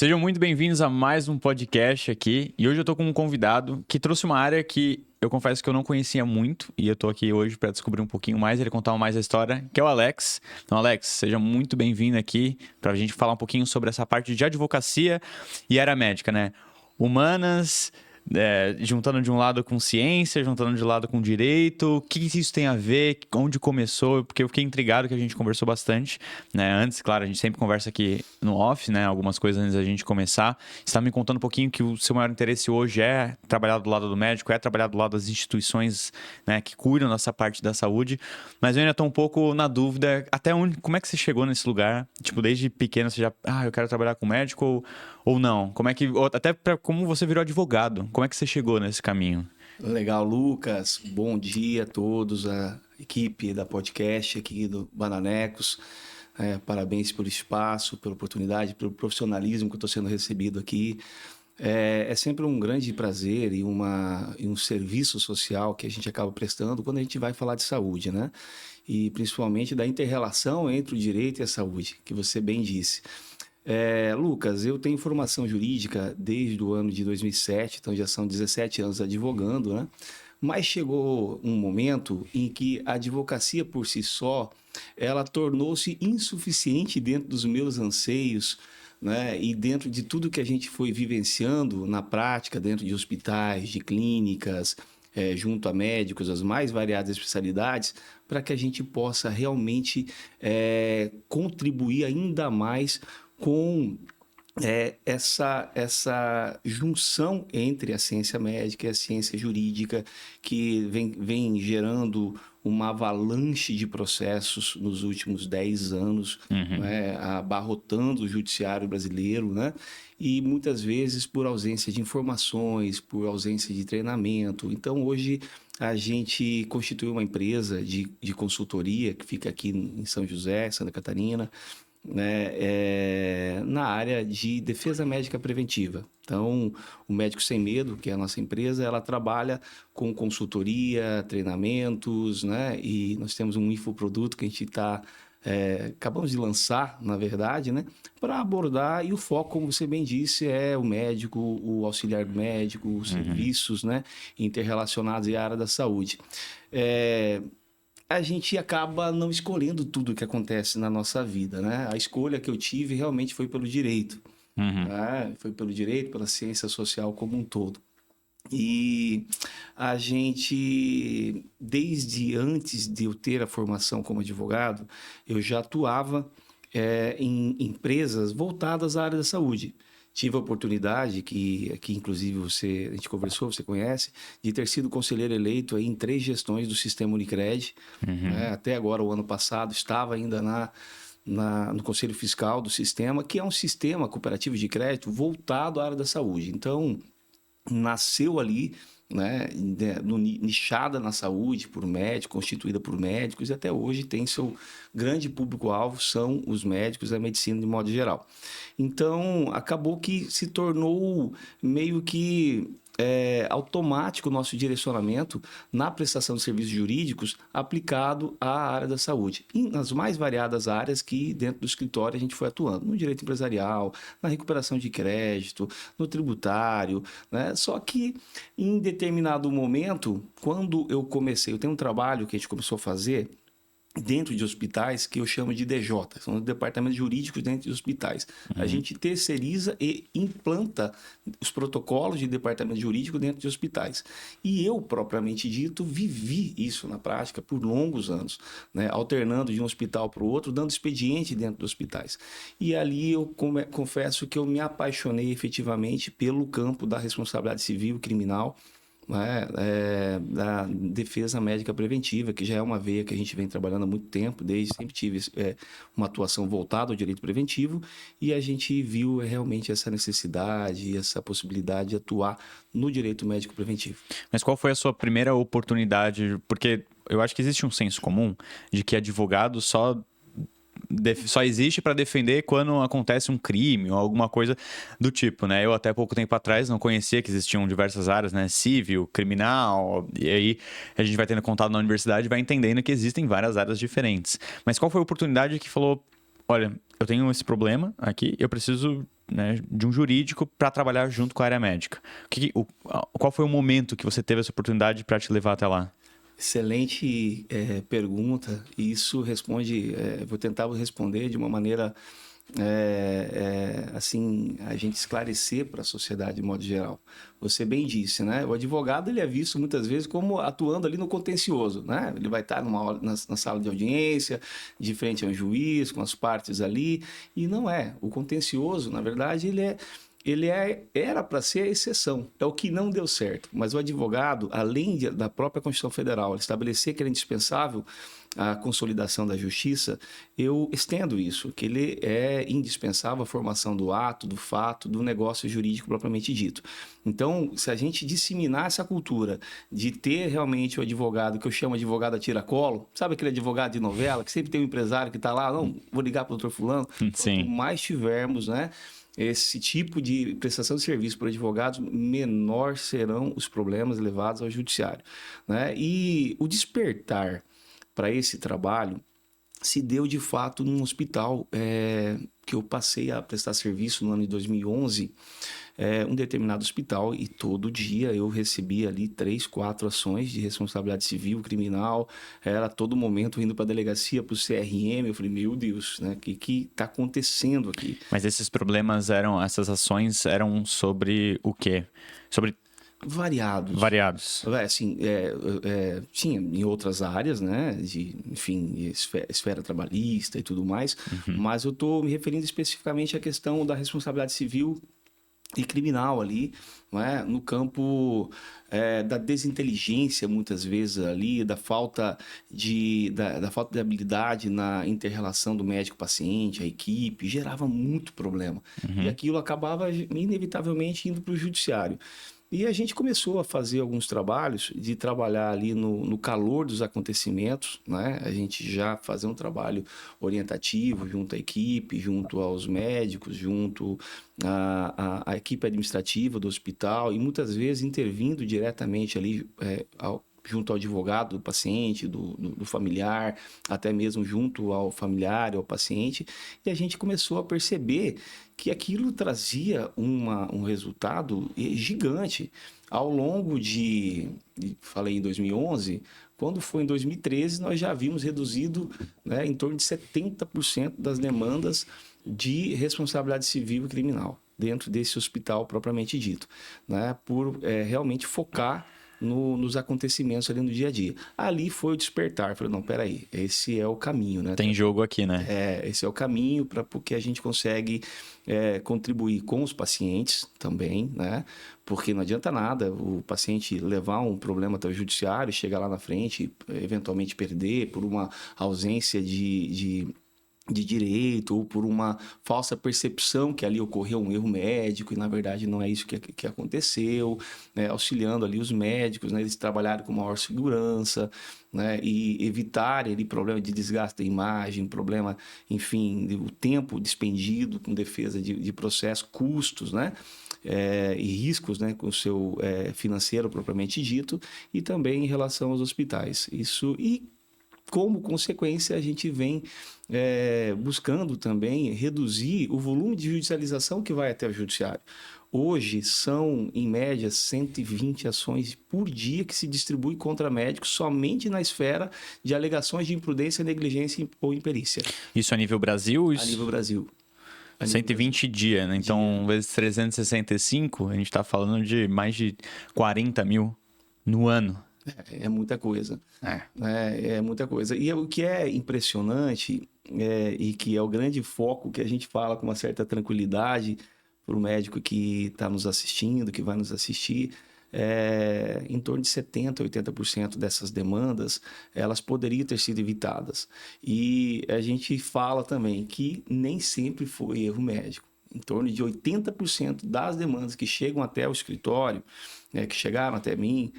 Sejam muito bem-vindos a mais um podcast aqui. E hoje eu tô com um convidado que trouxe uma área que eu confesso que eu não conhecia muito. E eu tô aqui hoje para descobrir um pouquinho mais, ele contar mais a história, que é o Alex. Então, Alex, seja muito bem-vindo aqui para a gente falar um pouquinho sobre essa parte de advocacia e área médica, né? Humanas, juntando de um lado com ciência, juntando de lado com direito. O que isso tem a ver? Onde começou? Porque eu fiquei intrigado que a gente conversou bastante, né? Antes, claro, a gente sempre conversa aqui no off, né? Algumas coisas antes da gente começar. Você está me contando um pouquinho que o seu maior interesse hoje é trabalhar do lado do médico, é trabalhar do lado das instituições, né, que cuidam dessa parte da saúde. Mas eu ainda estou um pouco na dúvida, até onde, como é que você chegou nesse lugar? Tipo, desde pequeno você já, eu quero trabalhar com médico ou não? Como é que, até para como você virou advogado, como é que você chegou nesse caminho? Legal, Lucas. Bom dia a todos, a equipe da podcast aqui do Bananecos. Parabéns pelo espaço, pela oportunidade, pelo profissionalismo que eu estou sendo recebido aqui. É sempre um grande prazer e um serviço social que a gente acaba prestando quando a gente vai falar de saúde, né? E principalmente da inter-relação entre o direito e a saúde, que você bem disse. Lucas, eu tenho formação jurídica desde o ano de 2007, então já são 17 anos advogando, né? Mas chegou um momento em que a advocacia por si só, ela tornou-se insuficiente dentro dos meus anseios, né? E dentro de tudo que a gente foi vivenciando na prática, dentro de hospitais, de clínicas, junto a médicos, as mais variadas especialidades, para que a gente possa realmente contribuir ainda mais com essa junção entre a ciência médica e a ciência jurídica que vem gerando uma avalanche de processos nos últimos 10 anos, né, abarrotando o judiciário brasileiro, né? E muitas vezes por ausência de informações, por ausência de treinamento. Então, hoje, a gente constituiu uma empresa de consultoria que fica aqui em São José, Santa Catarina, né, na área de defesa médica preventiva. Então, o Médico Sem Medo, que é a nossa empresa, ela trabalha com consultoria, treinamentos, né, e nós temos um infoproduto que a gente acabamos de lançar, na verdade, né, para abordar, e o foco, como você bem disse, é o médico, o auxiliar do médico, os serviços, né, interrelacionados à área da saúde. A gente acaba não escolhendo tudo o que acontece na nossa vida, né? A escolha que eu tive realmente foi pelo direito, né? Foi pelo direito, pela ciência social como um todo. E a gente, desde antes de eu ter a formação como advogado, eu já atuava em empresas voltadas à área da saúde. Tive a oportunidade, que aqui inclusive a gente conversou, você conhece, de ter sido conselheiro eleito aí em 3 gestões do Sistema Unicred. Né? Até agora, o ano passado, estava ainda no Conselho Fiscal do Sistema, que é um sistema cooperativo de crédito voltado à área da saúde. Então, nasceu ali, né, nichada na saúde por médicos, constituída por médicos, e até hoje tem seu grande público-alvo, são os médicos, a medicina de modo geral. Então, acabou que se tornou meio que automático o nosso direcionamento na prestação de serviços jurídicos aplicado à área da saúde, e nas mais variadas áreas que dentro do escritório a gente foi atuando, no direito empresarial, na recuperação de crédito, no tributário, né? Só que em determinado momento, quando eu tenho um trabalho que a gente começou a fazer dentro de hospitais que eu chamo de DJ, são os departamentos jurídicos dentro de hospitais. A gente terceiriza e implanta os protocolos de departamento jurídico dentro de hospitais. E eu, propriamente dito, vivi isso na prática por longos anos, né? Alternando de um hospital para o outro, dando expediente dentro dos hospitais. E ali eu confesso que eu me apaixonei efetivamente pelo campo da responsabilidade civil e criminal, né, da defesa médica preventiva, que já é uma veia que a gente vem trabalhando há muito tempo, desde sempre tive uma atuação voltada ao direito preventivo, e a gente viu realmente essa necessidade, essa possibilidade de atuar no direito médico preventivo. Mas qual foi a sua primeira oportunidade? Porque eu acho que existe um senso comum de que advogado só existe para defender quando acontece um crime ou alguma coisa do tipo, né? Eu até pouco tempo atrás não conhecia que existiam diversas áreas, né? Civil, criminal, e aí a gente vai tendo contato na universidade e vai entendendo que existem várias áreas diferentes. Mas qual foi a oportunidade que falou, olha, eu tenho esse problema aqui, eu preciso né, de um jurídico para trabalhar junto com a área médica. Qual foi o momento que você teve essa oportunidade para te levar até lá? Excelente pergunta. Isso responde, vou tentar responder de uma maneira assim, a gente esclarecer para a sociedade de modo geral. Você bem disse, né? O advogado ele é visto muitas vezes como atuando ali no contencioso, né? Ele vai estar na sala de audiência, de frente a um juiz, com as partes ali, e não é. O contencioso, na verdade, era para ser a exceção, é o que não deu certo. Mas o advogado, além da própria Constituição Federal estabelecer que era indispensável a consolidação da justiça, eu estendo isso, que ele é indispensável a formação do ato, do fato, do negócio jurídico propriamente dito. Então, se a gente disseminar essa cultura de ter realmente o advogado, que eu chamo de advogado a tiracolo, sabe aquele advogado de novela, que sempre tem um empresário que está lá, não, vou ligar para o doutor fulano, Sim. quanto mais tivermos, né, esse tipo de prestação de serviço para advogados, menor serão os problemas levados ao judiciário, né? E o despertar para esse trabalho se deu de fato num hospital que eu passei a prestar serviço no ano de 2011, um determinado hospital, e todo dia eu recebia ali 3, 4 ações de responsabilidade civil, criminal, era a todo momento indo para a delegacia, para o CRM, eu falei, meu Deus, né, que está acontecendo aqui? Mas essas ações eram sobre o quê? Sobre... Variados. Assim, tinha em outras áreas, né? Enfim, esfera trabalhista e tudo mais, mas eu estou me referindo especificamente à questão da responsabilidade civil e criminal ali, né? No campo da desinteligência, muitas vezes ali, da falta de habilidade na inter-relação do médico-paciente, a equipe, gerava muito problema. E aquilo acabava inevitavelmente indo para o judiciário. E a gente começou a fazer alguns trabalhos, de trabalhar ali no calor dos acontecimentos, né? A gente já fazer um trabalho orientativo junto à equipe, junto aos médicos, junto à equipe administrativa do hospital, e muitas vezes intervindo diretamente ali junto ao advogado do paciente, do familiar, até mesmo junto ao familiar, ao paciente, e a gente começou a perceber que aquilo trazia um resultado gigante. Ao longo falei em 2011, quando foi em 2013, nós já havíamos reduzido, né, em torno de 70% das demandas de responsabilidade civil e criminal dentro desse hospital propriamente dito, né, por realmente focar nos acontecimentos ali no dia a dia. Ali foi o despertar. Falei, não, peraí, esse é o caminho, né? Tem jogo aqui, né? Esse é o caminho porque a gente consegue contribuir com os pacientes também, né? Porque não adianta nada o paciente levar um problema até o judiciário, chegar lá na frente, eventualmente perder por uma ausência de direito, ou por uma falsa percepção que ali ocorreu um erro médico, e na verdade não é isso que aconteceu, né? Auxiliando ali os médicos, né? Eles trabalharem com maior segurança, né? E evitarem ali problema de desgaste da imagem, problema, enfim, o tempo despendido com defesa de processo, custos, né? E riscos, né? Com o seu financeiro propriamente dito, e também em relação aos hospitais. Isso, e como consequência, a gente vem buscando também reduzir o volume de judicialização que vai até o judiciário. Hoje, são, em média, 120 ações por dia que se distribuem contra médicos somente na esfera de alegações de imprudência, negligência ou imperícia. Isso a nível Brasil? A nível Brasil. 120 dias, né? Então, vezes 365, a gente está falando de mais de 40 mil no ano. É muita coisa. É muita coisa. E o que é impressionante, e que é o grande foco que a gente fala com uma certa tranquilidade para o médico que está nos assistindo, que vai nos assistir, em torno de 70%, 80% dessas demandas, elas poderiam ter sido evitadas. E a gente fala também que nem sempre foi erro médico. Em torno de 80% das demandas que chegam até o escritório, que chegaram até mim,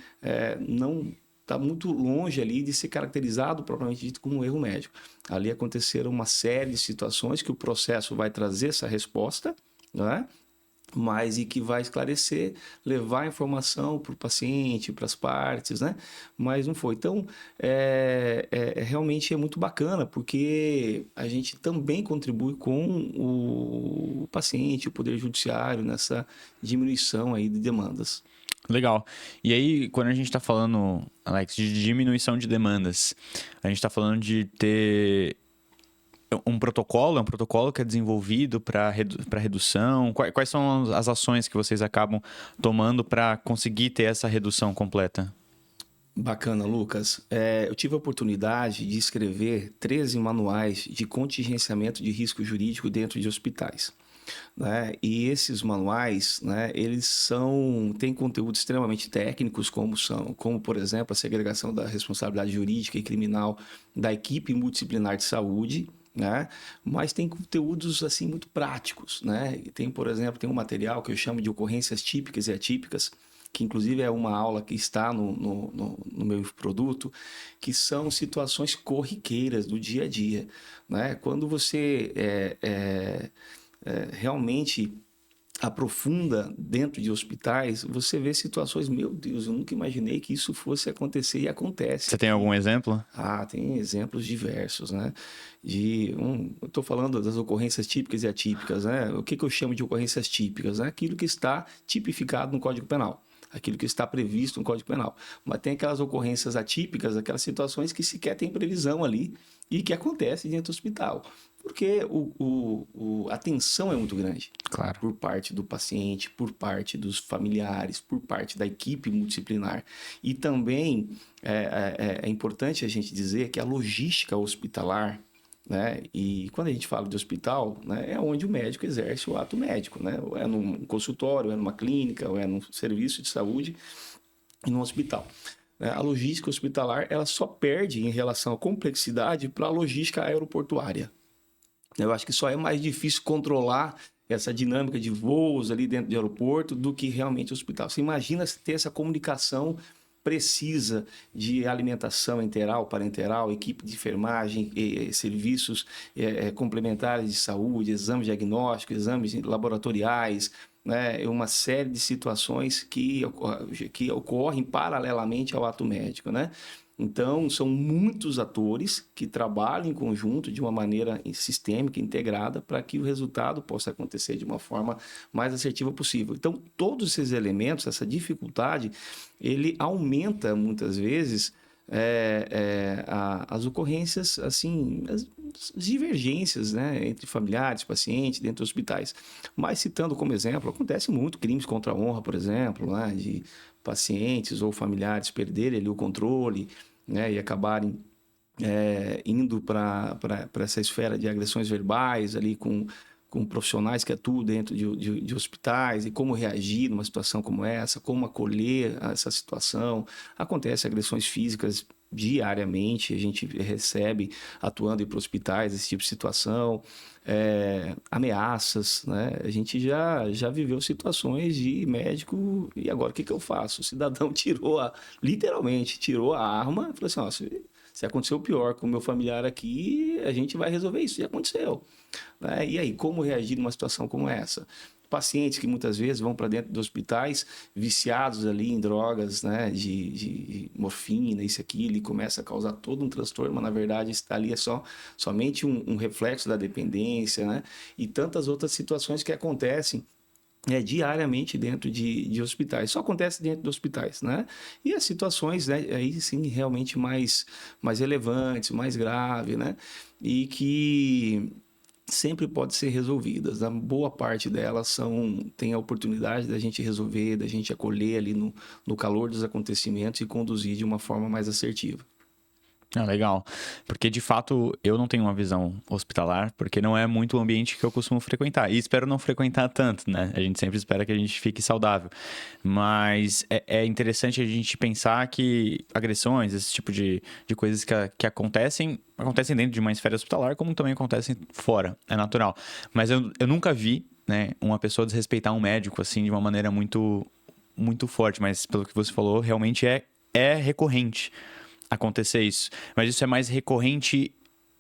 não está muito longe ali de ser caracterizado propriamente dito como um erro médico. Ali aconteceram uma série de situações que o processo vai trazer essa resposta, não é? mas e que vai esclarecer, levar a informação para o paciente, para as partes, né? Mas não foi. Então, realmente é muito bacana, porque a gente também contribui com o paciente, o Poder Judiciário, nessa diminuição aí de demandas. Legal. E aí, quando a gente está falando, Alex, de diminuição de demandas, a gente está falando de ter um protocolo que é desenvolvido para redução? Quais são as ações que vocês acabam tomando para conseguir ter essa redução completa? Bacana, Lucas. Eu tive a oportunidade de escrever 13 manuais de contingenciamento de risco jurídico dentro de hospitais, né? E esses manuais, né, eles têm conteúdos extremamente técnicos, como, por exemplo, a segregação da responsabilidade jurídica e criminal da equipe multidisciplinar de saúde, né? Mas tem conteúdos assim muito práticos, né? Tem, por exemplo, tem um material que eu chamo de ocorrências típicas e atípicas, que inclusive é uma aula que está no meu produto, que são situações corriqueiras do dia a dia, né? Quando você realmente aprofunda dentro de hospitais, você vê situações, meu Deus, eu nunca imaginei que isso fosse acontecer e acontece. Você tem algum exemplo? Tem exemplos diversos, né? Eu estou falando das ocorrências típicas e atípicas, né? O que eu chamo de ocorrências típicas? É aquilo que está tipificado no Código Penal, aquilo que está previsto no Código Penal. Mas tem aquelas ocorrências atípicas, aquelas situações que sequer tem previsão ali e que acontece dentro do hospital. Porque a tensão é muito grande. Claro. Por parte do paciente, por parte dos familiares, por parte da equipe multidisciplinar. E também é importante a gente dizer que a logística hospitalar, né? E quando a gente fala de hospital, né, é onde o médico exerce o ato médico, né? Ou é num consultório, ou é numa clínica, ou é num serviço de saúde e num hospital. A logística hospitalar ela só perde em relação à complexidade para a logística aeroportuária. Eu acho que só é mais difícil controlar essa dinâmica de voos ali dentro do aeroporto do que realmente o hospital. Você imagina ter essa comunicação precisa de alimentação enteral, parenteral, equipe de enfermagem, serviços complementares de saúde, exames diagnósticos, exames laboratoriais, né? Uma série de situações que ocorrem paralelamente ao ato médico, né? Então, são muitos atores que trabalham em conjunto de uma maneira sistêmica, integrada, para que o resultado possa acontecer de uma forma mais assertiva possível. Então, todos esses elementos, essa dificuldade, ele aumenta muitas vezes as ocorrências, assim, as divergências, né, entre familiares, pacientes, dentro dos hospitais. Mas, citando como exemplo, acontece muito crimes contra a honra, por exemplo, né, de pacientes ou familiares perderem ali o controle, né, e acabarem indo para essa esfera de agressões verbais ali com profissionais que atuam dentro de hospitais e como reagir numa situação como essa, como acolher essa situação. Acontece agressões físicas diariamente, a gente recebe atuando em hospitais esse tipo de situação, ameaças, né? A gente já viveu situações de médico e agora o que eu faço? O cidadão literalmente tirou a arma e falou assim, ó, se aconteceu o pior com o meu familiar aqui, a gente vai resolver isso. E aconteceu. Né? E aí, como reagir numa situação como essa? Pacientes que muitas vezes vão para dentro dos hospitais viciados ali em drogas, né, de morfina, isso aqui, ele começa a causar todo um transtorno, mas na verdade está ali somente um reflexo da dependência, né, e tantas outras situações que acontecem diariamente dentro de hospitais. Só acontece dentro de hospitais, né? E as situações, né, aí sim, realmente mais relevantes, mais graves, né? E que sempre pode ser resolvidas. A boa parte delas tem a oportunidade da gente resolver, da gente acolher ali no calor dos acontecimentos e conduzir de uma forma mais assertiva. Legal. Porque, de fato, eu não tenho uma visão hospitalar, porque não é muito o ambiente que eu costumo frequentar. E espero não frequentar tanto, né? A gente sempre espera que a gente fique saudável. Mas é interessante a gente pensar que agressões, esse tipo de coisas que acontecem dentro de uma esfera hospitalar, como também acontecem fora. É natural. Mas eu nunca vi, né, uma pessoa desrespeitar um médico, assim, de uma maneira muito, muito forte. Mas, pelo que você falou, realmente é recorrente acontecer isso. Mas isso é mais recorrente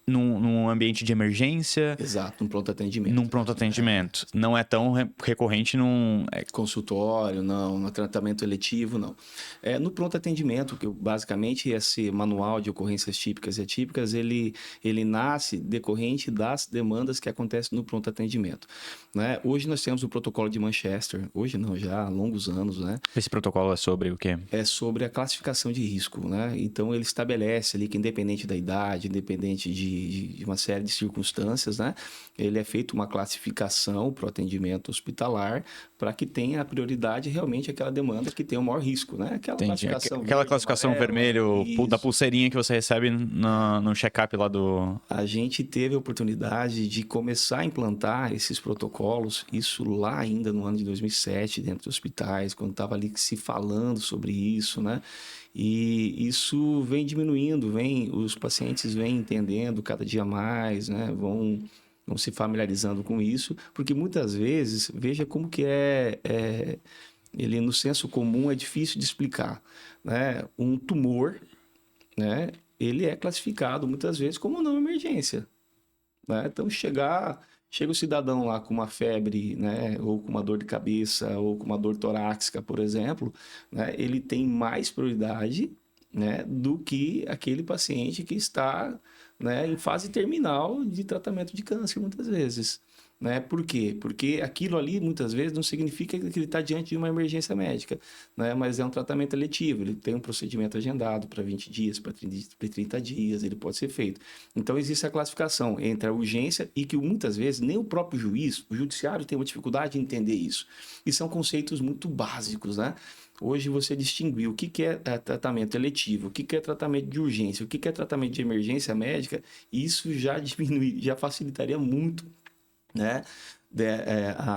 num ambiente de emergência. Exato, num pronto atendimento. Num pronto atendimento. Não é tão recorrente num... Consultório, não. No tratamento eletivo, não. No pronto atendimento, que basicamente esse manual de ocorrências típicas e atípicas, ele nasce decorrente das demandas que acontecem no pronto atendimento. Né? Hoje nós temos o protocolo de Manchester. Hoje não, já há longos anos, né? Esse protocolo é sobre o quê? É sobre a classificação de risco, né? Então, ele estabelece ali que, independente da idade, independente de uma série de circunstâncias, né? Ele é feito uma classificação para o atendimento hospitalar para que tenha a prioridade realmente aquela demanda que tem o maior risco, né? Aquela classificação vermelho da pulseirinha que você recebe no check-up lá do... A gente teve a oportunidade de começar a implantar esses protocolos, isso lá ainda no ano de 2007, dentro dos hospitais, quando estava ali se falando sobre isso, né? E isso vem diminuindo, os pacientes vêm entendendo cada dia mais, né? Vão se familiarizando com isso, porque muitas vezes, veja como que ele no senso comum é difícil de explicar, né? Um tumor, né? Ele é classificado muitas vezes como não emergência, né? Então, chega o cidadão lá com uma febre, né? Ou com uma dor de cabeça, ou com uma dor torácica, por exemplo, né? Ele tem mais prioridade, né? Do que aquele paciente que está, né? Em fase terminal de tratamento de câncer, muitas vezes. Né? Por quê? Porque aquilo ali, muitas vezes, não significa que ele está diante de uma emergência médica, né? Mas é um tratamento eletivo, ele tem um procedimento agendado para 20 dias, para 30 dias, ele pode ser feito. Então, existe a classificação entre a urgência e que, muitas vezes, nem o próprio juiz, o judiciário tem uma dificuldade de entender isso. E são conceitos muito básicos, né? Hoje você distinguir o que é tratamento eletivo, o que é tratamento de urgência, o que é tratamento de emergência médica, isso já diminui, já facilitaria muito, né?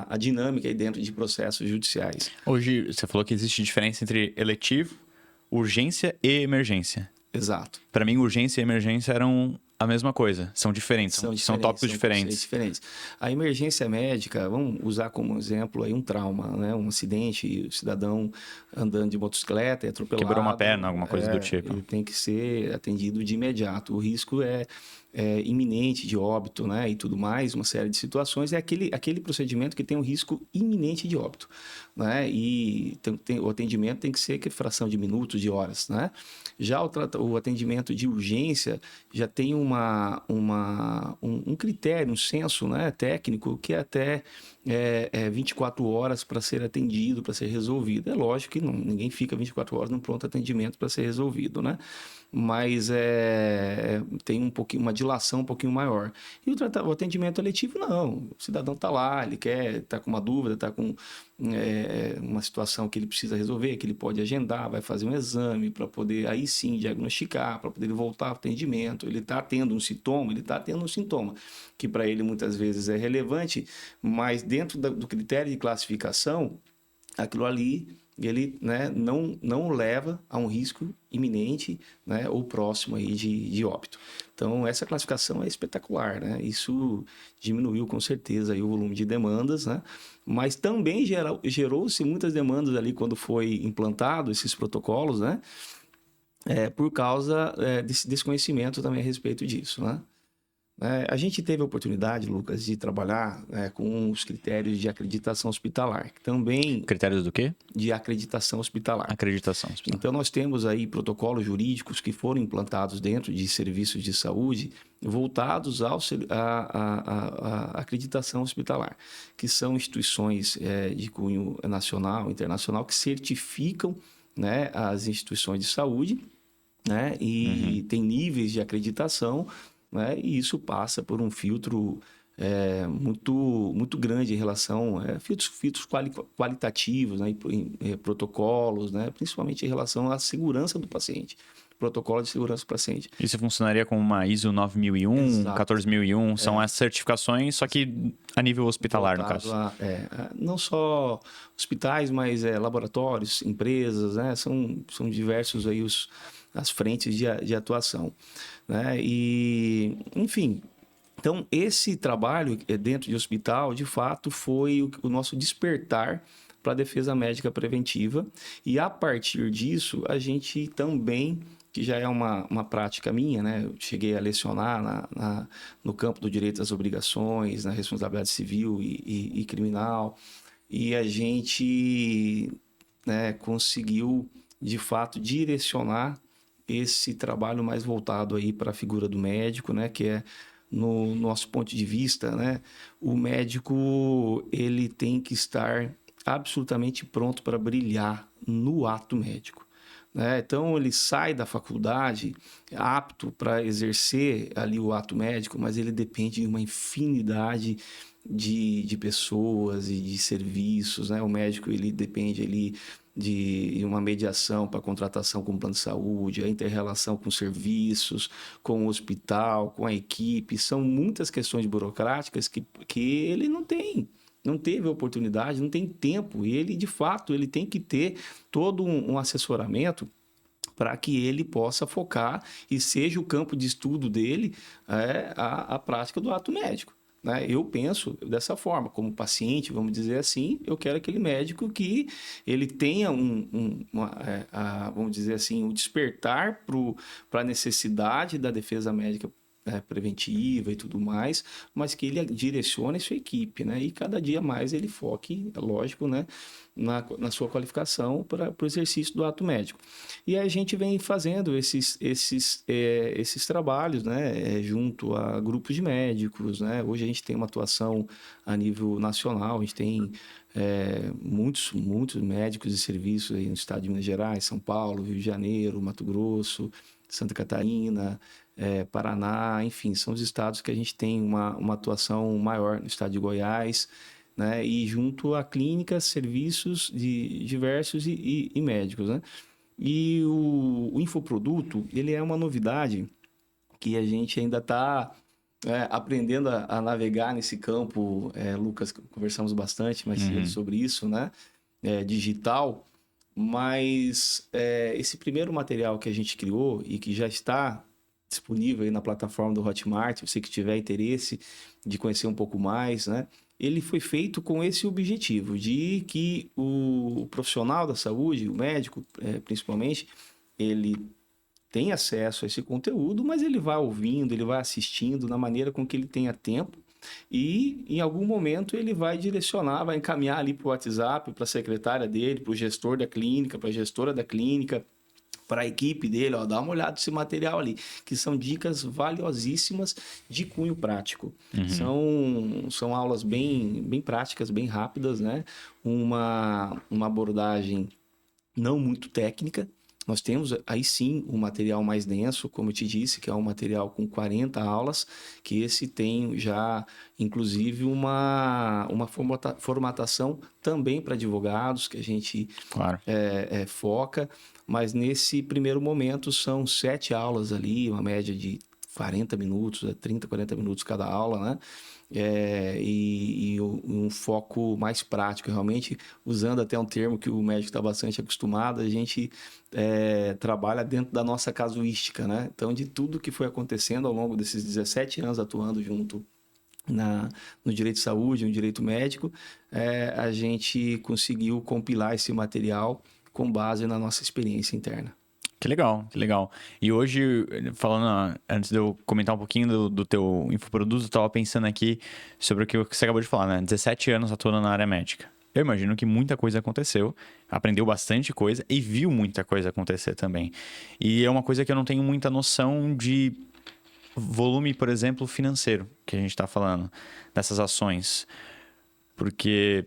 A dinâmica aí dentro de processos judiciais. Hoje, você falou que existe diferença entre eletivo, urgência e emergência. Exato. Para mim, urgência e emergência eram a mesma coisa. São diferentes. São tópicos diferentes. A emergência médica, vamos usar como exemplo aí um trauma, né? Um acidente, o cidadão andando de motocicleta e atropelado. Quebrou uma perna, alguma coisa do tipo. Ele tem que ser atendido de imediato. O risco é iminente de óbito, né? E tudo mais, uma série de situações. É aquele procedimento que tem um risco iminente de óbito, né? E o atendimento tem que ser fração de minutos, de horas, né? Já o atendimento de urgência já tem um critério, um senso, né, técnico que é até 24 horas para ser atendido, para ser resolvido. É lógico que ninguém fica 24 horas num pronto atendimento para ser resolvido, né? Mas tem uma dilação um pouquinho maior. E o atendimento eletivo, não. O cidadão está lá, ele está com uma dúvida, está com uma situação que ele precisa resolver, que ele pode agendar, vai fazer um exame para poder, aí sim, diagnosticar, para poder voltar ao atendimento. Ele está tendo um sintoma, que para ele muitas vezes é relevante, mas dentro do critério de classificação, aquilo ali, ele, né, não leva a um risco iminente, né, ou próximo aí de óbito. Então, essa classificação é espetacular, né? Isso diminuiu com certeza aí o volume de demandas, né? Mas também gerou-se muitas demandas ali quando foi implantado esses protocolos, né? Por causa desse desconhecimento também a respeito disso, né? A gente teve a oportunidade, Lucas, de trabalhar com os critérios de acreditação hospitalar. Também... Critérios do quê? De acreditação hospitalar. Acreditação hospitalar. Então, nós temos aí protocolos jurídicos que foram implantados dentro de serviços de saúde voltados à acreditação hospitalar, que são instituições de cunho nacional, internacional, que certificam, né, as instituições de saúde, né, e tem níveis de acreditação, né, e isso passa por um filtro muito grande em relação a filtros qualitativos, né, protocolos, né, principalmente em relação à segurança do paciente, protocolo de segurança do paciente. Isso funcionaria como uma ISO 9001, Exato. 14001, são essas certificações, só que a nível hospitalar, no caso. Não só hospitais, mas laboratórios, empresas, né, são diversos aí as frentes de atuação, né, e, enfim... Então, esse trabalho dentro de hospital, de fato, foi o nosso despertar para a defesa médica preventiva. E, a partir disso, a gente também que já é uma prática minha, né? Eu cheguei a lecionar no campo do direito às obrigações, na responsabilidade civil e criminal, e a gente, né, conseguiu, de fato, direcionar esse trabalho mais voltado aí para a figura do médico, né, que é, no nosso ponto de vista, né, o médico ele tem que estar absolutamente pronto para brilhar no ato médico, né? Então ele sai da faculdade apto para exercer ali o ato médico, mas ele depende de uma infinidade de pessoas e de serviços, né? O médico ele depende ali de uma mediação para contratação com o plano de saúde, a inter-relação com serviços, com o hospital, com a equipe. São muitas questões burocráticas que ele não teve oportunidade, não tem tempo. Ele, de fato, ele tem que ter todo um assessoramento para que ele possa focar e seja o campo de estudo dele a prática do ato médico. Né? Eu penso dessa forma, como paciente, vamos dizer assim, eu quero aquele médico que ele tenha vamos dizer assim, um despertar para a necessidade da defesa médica preventiva e tudo mais, mas que ele direcione a sua equipe, né? E cada dia mais ele foque, é lógico, né? Na sua qualificação para o exercício do ato médico. E a gente vem fazendo esses trabalhos, né? Junto a grupos de médicos, né? Hoje a gente tem uma atuação a nível nacional, a gente tem muitos médicos e serviços aí no estado de Minas Gerais, São Paulo, Rio de Janeiro, Mato Grosso, Santa Catarina, Paraná, enfim, são os estados que a gente tem uma atuação maior no estado de Goiás, né? E junto a clínicas, serviços de diversos e médicos, né? E o infoproduto, ele é uma novidade que a gente ainda está aprendendo a navegar nesse campo. Lucas, conversamos bastante mais cedo sobre isso, né? Digital, mas esse primeiro material que a gente criou e que já está disponível aí na plataforma do Hotmart, você que tiver interesse de conhecer um pouco mais, né? Ele foi feito com esse objetivo de que o profissional da saúde, o médico principalmente, ele tem acesso a esse conteúdo, mas ele vai ouvindo, ele vai assistindo na maneira com que ele tenha tempo e em algum momento ele vai direcionar, vai encaminhar ali para o WhatsApp, para a secretária dele, para o gestor da clínica, para a gestora da clínica, para a equipe dele, ó, dá uma olhada nesse material ali, que são dicas valiosíssimas de cunho prático. São aulas bem práticas, bem rápidas, né? Uma abordagem não muito técnica. Nós temos aí sim um material mais denso, como eu te disse, que é um material com 40 aulas, que esse tem já, inclusive, uma formatação também para advogados, que a gente foca, mas nesse primeiro momento são 7 aulas ali, uma média de 40 minutos, 30, 40 minutos cada aula, né? E um foco mais prático, realmente, usando até um termo que o médico está bastante acostumado, a gente trabalha dentro da nossa casuística, né? Então, de tudo que foi acontecendo ao longo desses 17 anos atuando junto no direito de saúde, no direito médico, a gente conseguiu compilar esse material com base na nossa experiência interna. Que legal, que legal. E hoje, falando, antes de eu comentar um pouquinho do teu infoproduto, eu estava pensando aqui sobre o que você acabou de falar, né? 17 anos atuando na área médica. Eu imagino que muita coisa aconteceu, aprendeu bastante coisa e viu muita coisa acontecer também. E é uma coisa que eu não tenho muita noção de volume, por exemplo, financeiro, que a gente está falando, dessas ações. Porque,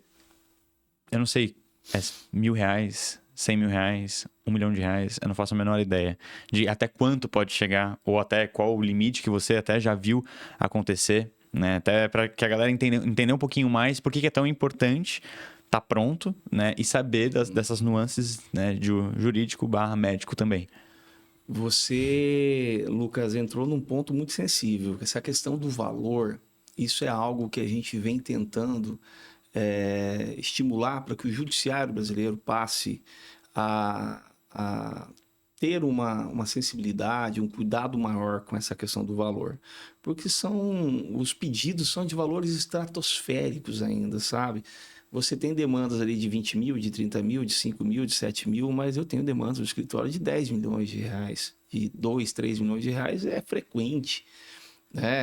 eu não sei, R$1.000... 100 mil reais, 1 milhão de reais, eu não faço a menor ideia de até quanto pode chegar ou até qual o limite que você até já viu acontecer, né? Até para que a galera entenda um pouquinho mais por que é tão importante estar pronto, né? E saber dessas nuances, né? De jurídico / médico também. Você, Lucas, entrou num ponto muito sensível. Essa questão do valor, isso é algo que a gente vem tentando estimular para que o judiciário brasileiro passe a ter uma sensibilidade, um cuidado maior com essa questão do valor. Porque os pedidos são de valores estratosféricos ainda, sabe? Você tem demandas ali de 20 mil, de 30 mil, de 5 mil, de 7 mil, mas eu tenho demandas no escritório de 10 milhões de reais. de 2, 3 milhões de reais é frequente.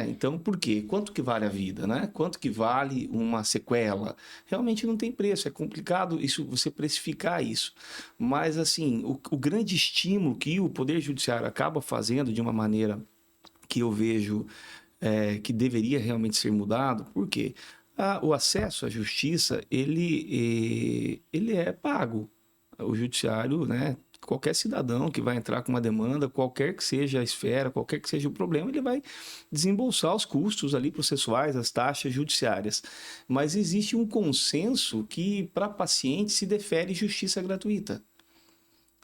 Então, por quê? Quanto que vale a vida, né? Quanto que vale uma sequela? Realmente não tem preço, é complicado isso, você precificar isso. Mas, assim, o grande estímulo que o Poder Judiciário acaba fazendo de uma maneira que eu vejo que deveria realmente ser mudado, por quê? O acesso à justiça, ele é pago. O judiciário, né? Qualquer cidadão que vai entrar com uma demanda, qualquer que seja a esfera, qualquer que seja o problema, ele vai desembolsar os custos ali processuais, as taxas judiciárias. Mas existe um consenso que, para paciente, se defere justiça gratuita.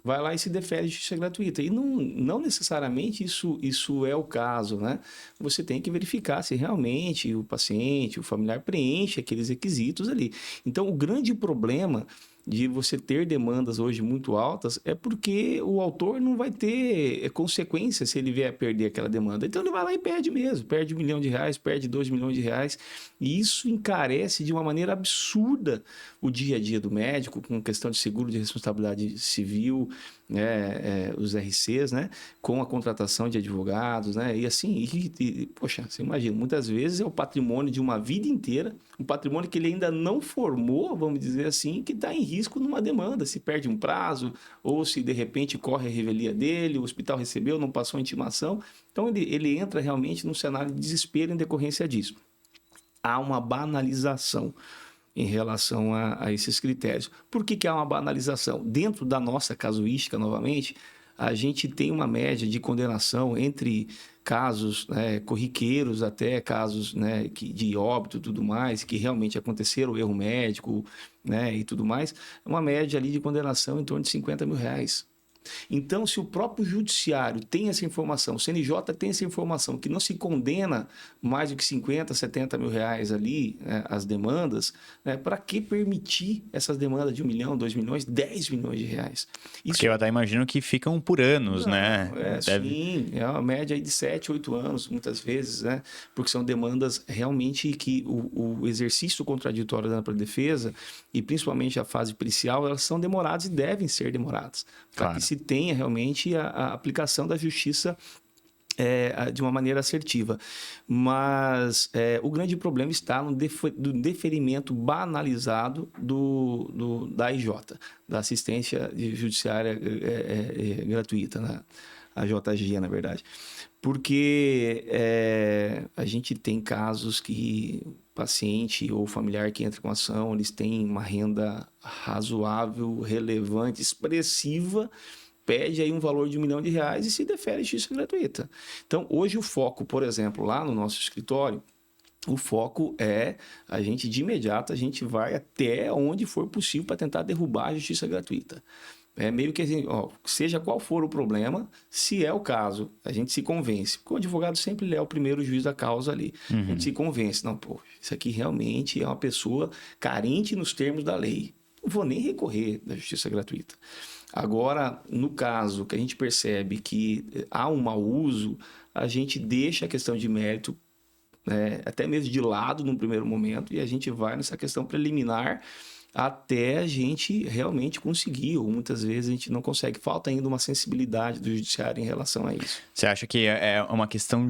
Vai lá e se defere justiça gratuita. E não necessariamente isso é o caso, né? Você tem que verificar se realmente o paciente, o familiar preenche aqueles requisitos ali. Então, o grande problema de você ter demandas hoje muito altas é porque o autor não vai ter consequência se ele vier a perder aquela demanda. Então, ele vai lá e perde mesmo. Perde R$ 1 milhão, perde R$ 2 milhões. E isso encarece de uma maneira absurda o dia a dia do médico, com questão de seguro de responsabilidade civil, os RCs, né? Com a contratação de advogados, né? E assim, poxa, você imagina, muitas vezes é o patrimônio de uma vida inteira, um patrimônio que ele ainda não formou, vamos dizer assim, que está em risco numa demanda, se perde um prazo, ou se de repente corre a revelia dele, o hospital recebeu, não passou a intimação. Então ele entra realmente num cenário de desespero em decorrência disso. Há uma banalização em relação a esses critérios. Por que há uma banalização? Dentro da nossa casuística, novamente, a gente tem uma média de condenação entre casos corriqueiros até casos de óbito e tudo mais, que realmente aconteceram, erro médico e tudo mais, uma média ali de condenação em torno de R$50 mil. Então, se o próprio judiciário tem essa informação, o CNJ tem essa informação, que não se condena mais do que 50, 70 mil reais ali, as demandas, para que permitir essas demandas de 1 milhão, 2 milhões, 10 milhões de reais? Isso... Porque eu até imagino que ficam por anos, não, né? Sim, é uma média aí de 7, 8 anos, muitas vezes, né? Porque são demandas realmente que o exercício contraditório da ampla defesa, e principalmente a fase pericial, elas são demoradas e devem ser demoradas, para Claro. que se tenha realmente a aplicação da justiça de uma maneira assertiva. Mas o grande problema está no deferimento banalizado da AIJ, da assistência judiciária gratuita, né? A JG, na verdade. Porque a gente tem casos que paciente ou familiar que entra com ação, eles têm uma renda razoável, relevante, expressiva, pede aí um valor de R$1 milhão e se defere justiça gratuita. Então, hoje o foco, por exemplo, lá no nosso escritório, o foco é a gente, de imediato, a gente vai até onde for possível para tentar derrubar a justiça gratuita. É meio que assim, seja qual for o problema, se é o caso, a gente se convence. Porque o advogado sempre é o primeiro juiz da causa ali. Uhum. A gente se convence. Não, isso aqui realmente é uma pessoa carente nos termos da lei. Não vou nem recorrer da justiça gratuita. Agora, no caso que a gente percebe que há um mau uso, a gente deixa a questão de mérito até mesmo de lado no primeiro momento e a gente vai nessa questão preliminar até a gente realmente conseguir, ou muitas vezes a gente não consegue. Falta ainda uma sensibilidade do judiciário em relação a isso. Você acha que é uma questão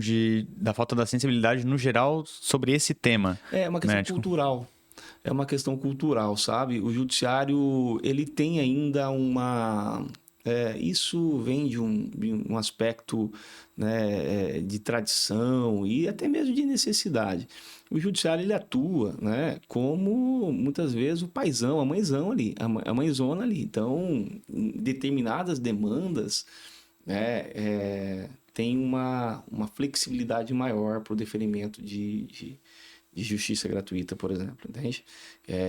da falta da sensibilidade no geral sobre esse tema? É uma questão cultural. É uma questão cultural, sabe? O judiciário, ele tem ainda uma... isso vem de um aspecto de tradição e até mesmo de necessidade. O judiciário, ele atua como, muitas vezes, o paizão, a mãezão ali, a mãezona ali. Então, em determinadas demandas, tem uma flexibilidade maior para o deferimento de justiça gratuita, por exemplo, entende?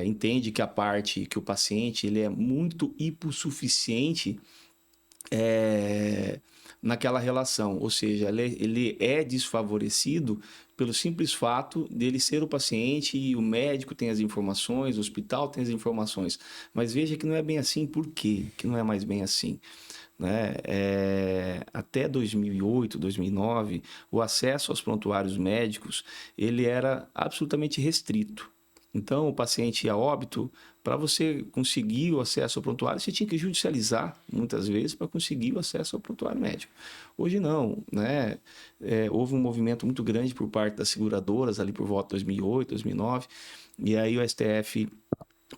Entende que a parte, que o paciente, ele é muito hipossuficiente naquela relação, ou seja, ele é desfavorecido pelo simples fato dele ser o paciente e o médico tem as informações, o hospital tem as informações, mas veja que não é bem assim. Por quê que não é mais bem assim? Até 2008, 2009, o acesso aos prontuários médicos ele era absolutamente restrito. Então, o paciente a óbito, para você conseguir o acesso ao prontuário, você tinha que judicializar, muitas vezes, para conseguir o acesso ao prontuário médico. Hoje não, né? Houve um movimento muito grande por parte das seguradoras, ali por volta de 2008, 2009, e aí o STF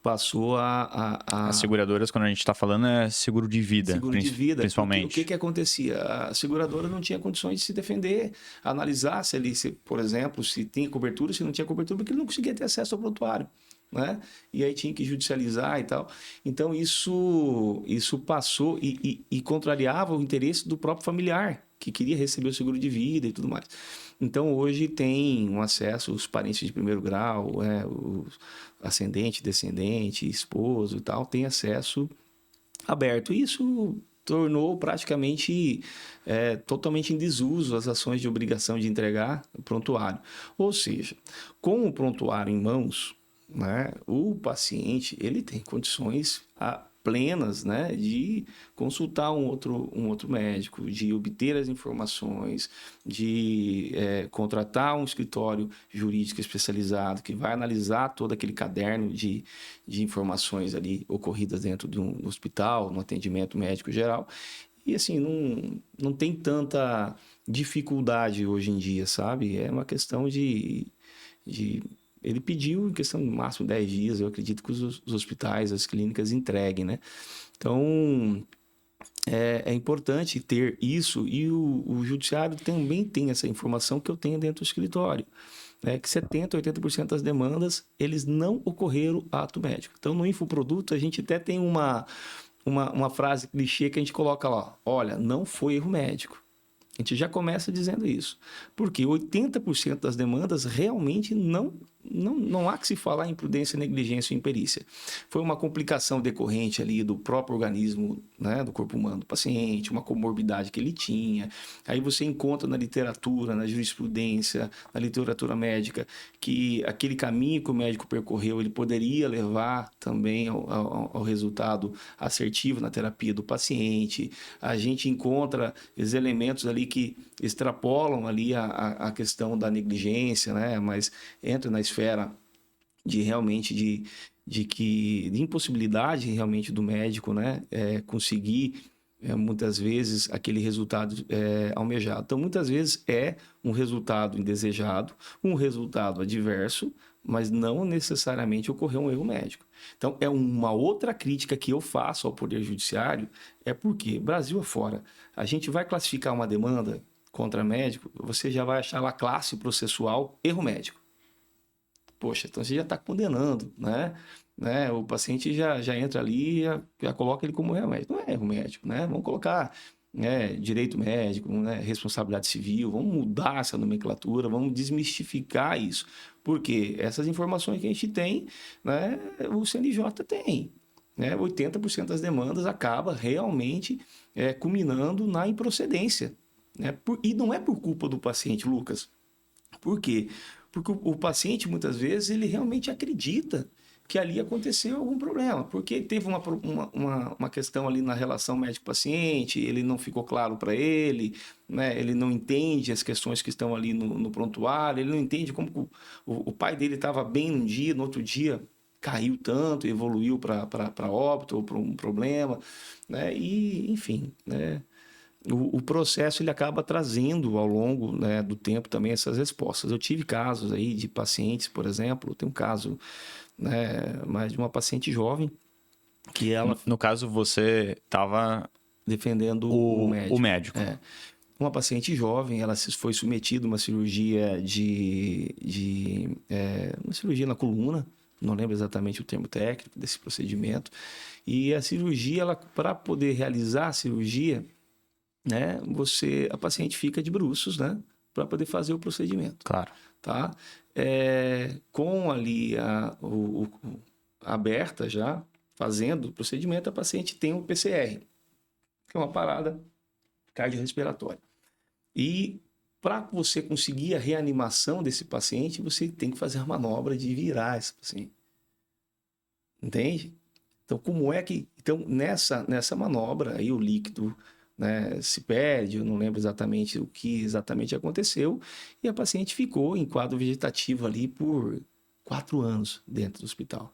passou As seguradoras, quando a gente está falando, é seguro de vida, seguro de vida. principalmente. O que acontecia? A seguradora não tinha condições de se defender, analisar se ele, por exemplo, se tinha cobertura, se não tinha cobertura, porque ele não conseguia ter acesso ao prontuário. Né? E aí tinha que judicializar e tal. Então isso passou e contrariava o interesse do próprio familiar, que queria receber o seguro de vida e tudo mais. Então hoje tem um acesso, os parentes de primeiro grau, o ascendente, descendente, esposo e tal, tem acesso aberto. Isso tornou praticamente totalmente em desuso as ações de obrigação de entregar o prontuário. Ou seja, com o prontuário em mãos, né, o paciente ele tem condições plenas, né, de consultar um outro médico, de obter as informações, de contratar um escritório jurídico especializado que vai analisar todo aquele caderno de informações ali ocorridas dentro de um hospital, no atendimento médico geral. E assim, não tem tanta dificuldade hoje em dia, sabe? É uma questão de ele pediu em questão de máximo 10 dias, eu acredito que os hospitais, as clínicas entreguem, né? Então, é importante ter isso e o judiciário também tem essa informação que eu tenho dentro do escritório, né? Que 70%, 80% das demandas, eles não ocorreram ato médico. Então, no infoproduto, a gente até tem uma frase clichê que a gente coloca lá, olha, não foi erro médico. A gente já começa dizendo isso, porque 80% das demandas realmente não há que se falar em imprudência, negligência ou imperícia. Foi uma complicação decorrente ali do próprio organismo, né, do corpo humano do paciente, uma comorbidade que ele tinha. Aí você encontra na literatura, na jurisprudência, na literatura médica, que aquele caminho que o médico percorreu, ele poderia levar também ao resultado assertivo na terapia do paciente. A gente encontra os elementos ali que extrapolam ali a questão da negligência, né? Mas entra na esfera de realmente de impossibilidade realmente do médico, né? Conseguir muitas vezes aquele resultado almejado. Então, muitas vezes é um resultado indesejado, um resultado adverso, mas não necessariamente ocorreu um erro médico. Então, é uma outra crítica que eu faço ao Poder Judiciário, porque Brasil afora, a gente vai classificar uma demanda contra médico, você já vai achar lá classe processual erro médico. Poxa, então você já está condenando, né? O paciente já entra ali e já coloca ele como erro médico. Não é erro médico, né? Vamos colocar direito médico, né? Responsabilidade civil, vamos mudar essa nomenclatura, vamos desmistificar isso. Porque essas informações que a gente tem, né? O CNJ tem. 80% das demandas acaba realmente culminando na improcedência. E não é por culpa do paciente, Lucas. Por quê? Porque o paciente, muitas vezes, ele realmente acredita que ali aconteceu algum problema, porque teve uma questão ali na relação médico-paciente, ele não ficou claro para ele, né? Ele não entende as questões que estão ali no prontuário, ele não entende como o pai dele estava bem num dia, no outro dia caiu tanto, evoluiu para óbito ou para um problema, né? E, enfim, né? O processo ele acaba trazendo ao longo, né, do tempo também essas respostas. Eu tive casos aí de pacientes, por exemplo, tem um caso, né, mais de uma paciente jovem que ela... No caso, você estava defendendo o médico. O médico. Uma paciente jovem, ela foi submetida a uma cirurgia uma cirurgia na coluna, não lembro exatamente o termo técnico desse procedimento, e a cirurgia, para poder realizar a cirurgia, né, a paciente fica de bruços, né, para poder fazer o procedimento. Claro. Tá? Com ali aberta já, fazendo o procedimento, a paciente tem um PCR, que é uma parada cardiorrespiratória. E para você conseguir a reanimação desse paciente, você tem que fazer a manobra de virar esse paciente. Entende? Então, como é que... Então, nessa manobra, aí o líquido, né, se perde, eu não lembro exatamente o que exatamente aconteceu, e a paciente ficou em quadro vegetativo ali por 4 anos dentro do hospital.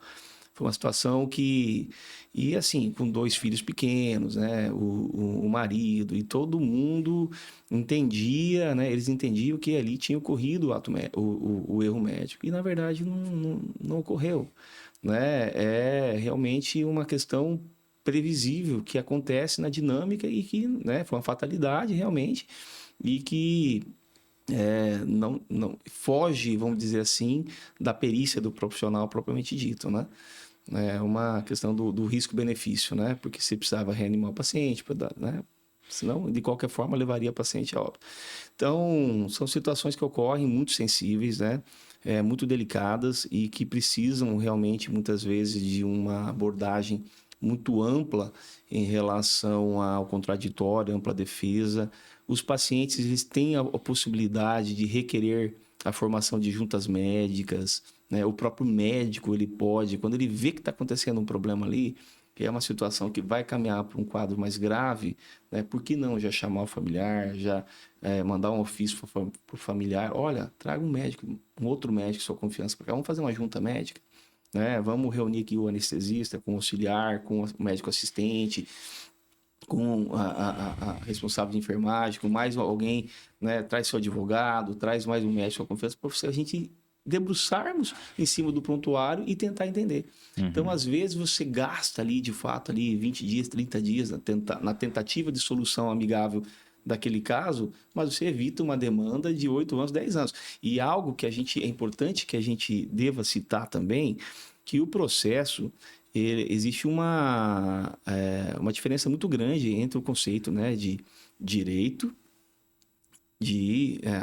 Foi uma situação que... E assim, com 2 filhos pequenos, né? O marido e todo mundo entendia, né? Eles entendiam que ali tinha ocorrido o erro médico. E, na verdade, não ocorreu, né? É realmente uma questão previsível que acontece na dinâmica e que, né, foi uma fatalidade realmente e que não foge, vamos dizer assim, da perícia do profissional propriamente dito, né? É uma questão do risco-benefício, né? Porque você precisava reanimar o paciente, né? Senão, de qualquer forma, levaria o paciente a óbito. Então, são situações que ocorrem muito sensíveis, né? Muito delicadas e que precisam realmente, muitas vezes, de uma abordagem muito ampla em relação ao contraditório, ampla defesa. Os pacientes eles têm a possibilidade de requerer a formação de juntas médicas, né? O próprio médico, ele pode, quando ele vê que está acontecendo um problema ali, que é uma situação que vai caminhar para um quadro mais grave, né? Por que não já chamar o familiar, já mandar um ofício para o familiar? Olha, traga um médico, um outro médico de sua confiança para cá, vamos fazer uma junta médica, né? Vamos reunir aqui o anestesista com o auxiliar, com o médico assistente, com a responsável de enfermagem, com mais alguém, né? Traz seu advogado, traz mais um médico de sua confiança, para a gente debruçarmos em cima do prontuário e tentar entender. Uhum. Então, às vezes, você gasta ali, de fato, ali 20 dias, 30 dias na tentativa de solução amigável daquele caso, mas você evita uma demanda de 8 anos, 10 anos. E algo que é importante que a gente deva citar também, que o processo, existe uma diferença muito grande entre o conceito, né, de direito,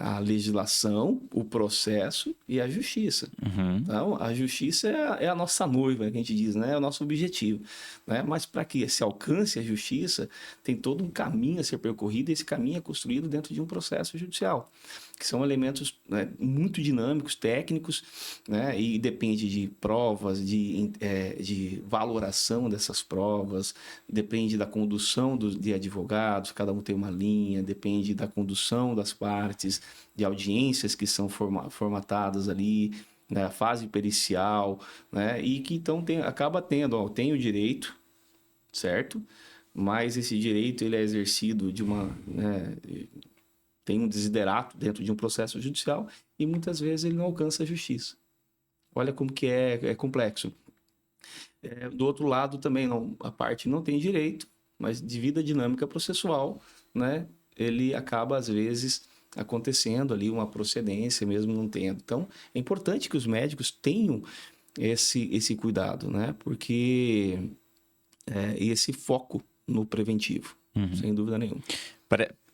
a legislação, o processo e a justiça. Uhum. Então, a justiça é a nossa noiva, que a gente diz, né? É o nosso objetivo. Né? Mas para que se alcance a justiça, tem todo um caminho a ser percorrido e esse caminho é construído dentro de um processo judicial, que são elementos, né, muito dinâmicos, técnicos, né? E depende de provas, de valoração dessas provas, depende da condução de advogados, cada um tem uma linha, depende da condução das partes, de audiências que são formatadas ali, né, a fase pericial, né, e que então acaba tendo, tem o direito, certo? Mas esse direito ele é exercido tem um desiderato dentro de um processo judicial e muitas vezes ele não alcança a justiça. Olha como que é complexo. Do outro lado também, a parte não tem direito, mas devido à dinâmica processual, né, ele acaba, às vezes, acontecendo ali uma procedência, mesmo não tendo. Então, é importante que os médicos tenham esse cuidado, né, porque esse foco no preventivo, sem dúvida nenhuma.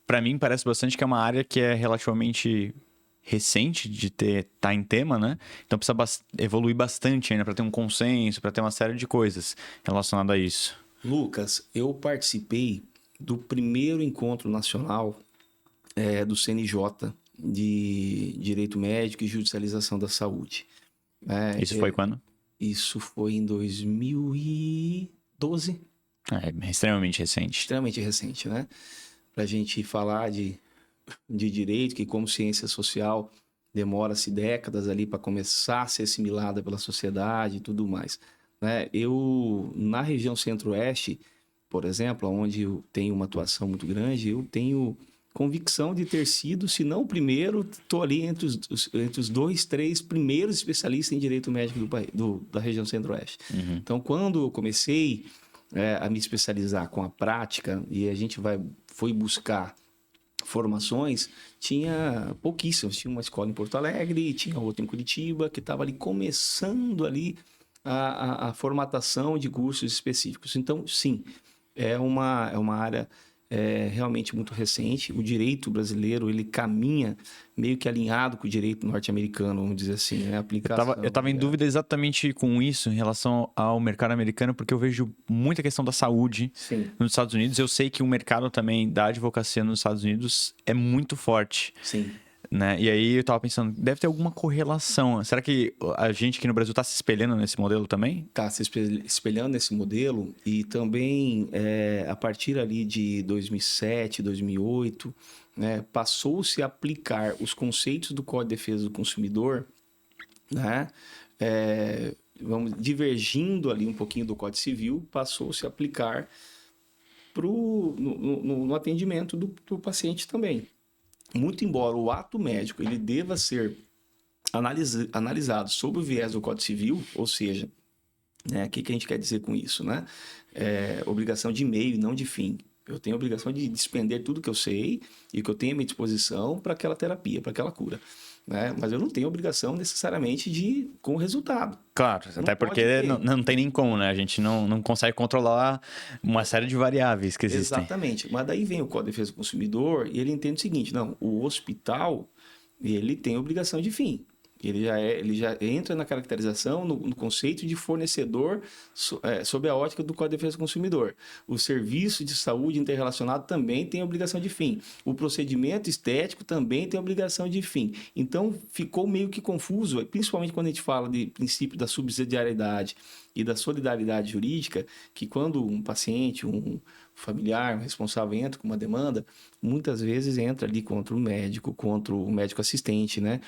Para mim, parece bastante que é uma área que é relativamente recente de tá em tema, né? Então precisa evoluir bastante ainda para ter um consenso, para ter uma série de coisas relacionadas a isso. Lucas, eu participei do primeiro encontro nacional do CNJ de Direito Médico e Judicialização da Saúde. Isso foi quando? Isso foi em 2012. É extremamente recente. Extremamente recente, né? Para a gente falar de direito, que como ciência social demora-se décadas ali para começar a ser assimilada pela sociedade e tudo mais. Né? Eu, na região centro-oeste, por exemplo, onde eu tenho uma atuação muito grande, eu tenho convicção de ter sido, se não o primeiro, estou ali entre os 2, 3 primeiros especialistas em direito médico da região centro-oeste. Uhum. Então, quando eu comecei a me especializar com a prática e a gente foi buscar formações, tinha pouquíssimas. Tinha uma escola em Porto Alegre, tinha outra em Curitiba, que estava ali começando ali a formatação de cursos específicos. Então, sim, é uma área realmente muito recente. O direito brasileiro, ele caminha meio que alinhado com o direito norte-americano, vamos dizer assim, né? A aplicação. Eu tava em dúvida exatamente com isso em relação ao mercado americano, porque eu vejo muita questão da saúde nos Estados Unidos. Eu sei que o mercado também da advocacia nos Estados Unidos é muito forte. Sim. Né? E aí eu tava pensando, deve ter alguma correlação. Será que a gente aqui no Brasil está se espelhando nesse modelo também? Está se espelhando nesse modelo e também a partir ali de 2007, 2008, né, passou-se a aplicar os conceitos do Código de Defesa do Consumidor né? Vamos divergindo ali um pouquinho do Código Civil, passou-se a aplicar no atendimento do paciente também. Muito embora o ato médico ele deva ser analisado sob o viés do Código Civil, ou seja, o que a gente quer dizer com isso, né? Obrigação de meio e não de fim. Eu tenho a obrigação de despender tudo que eu sei e que eu tenho à minha disposição para aquela terapia, para aquela cura. Né? Mas eu não tenho obrigação necessariamente de com o resultado. Claro, até porque não tem nem como, né? A gente não consegue controlar uma série de variáveis que existem. Exatamente. Mas daí vem o Código de Defesa do Consumidor e ele entende o seguinte, não, o hospital ele tem obrigação de fim. Ele já entra na caracterização, no conceito de fornecedor sob a ótica do Código de Defesa do Consumidor. O serviço de saúde interrelacionado também tem obrigação de fim. O procedimento estético também tem obrigação de fim. Então, ficou meio que confuso, principalmente quando a gente fala de princípio da subsidiariedade e da solidariedade jurídica, que quando um paciente, um familiar, um responsável entra com uma demanda, muitas vezes entra ali contra o médico assistente, né?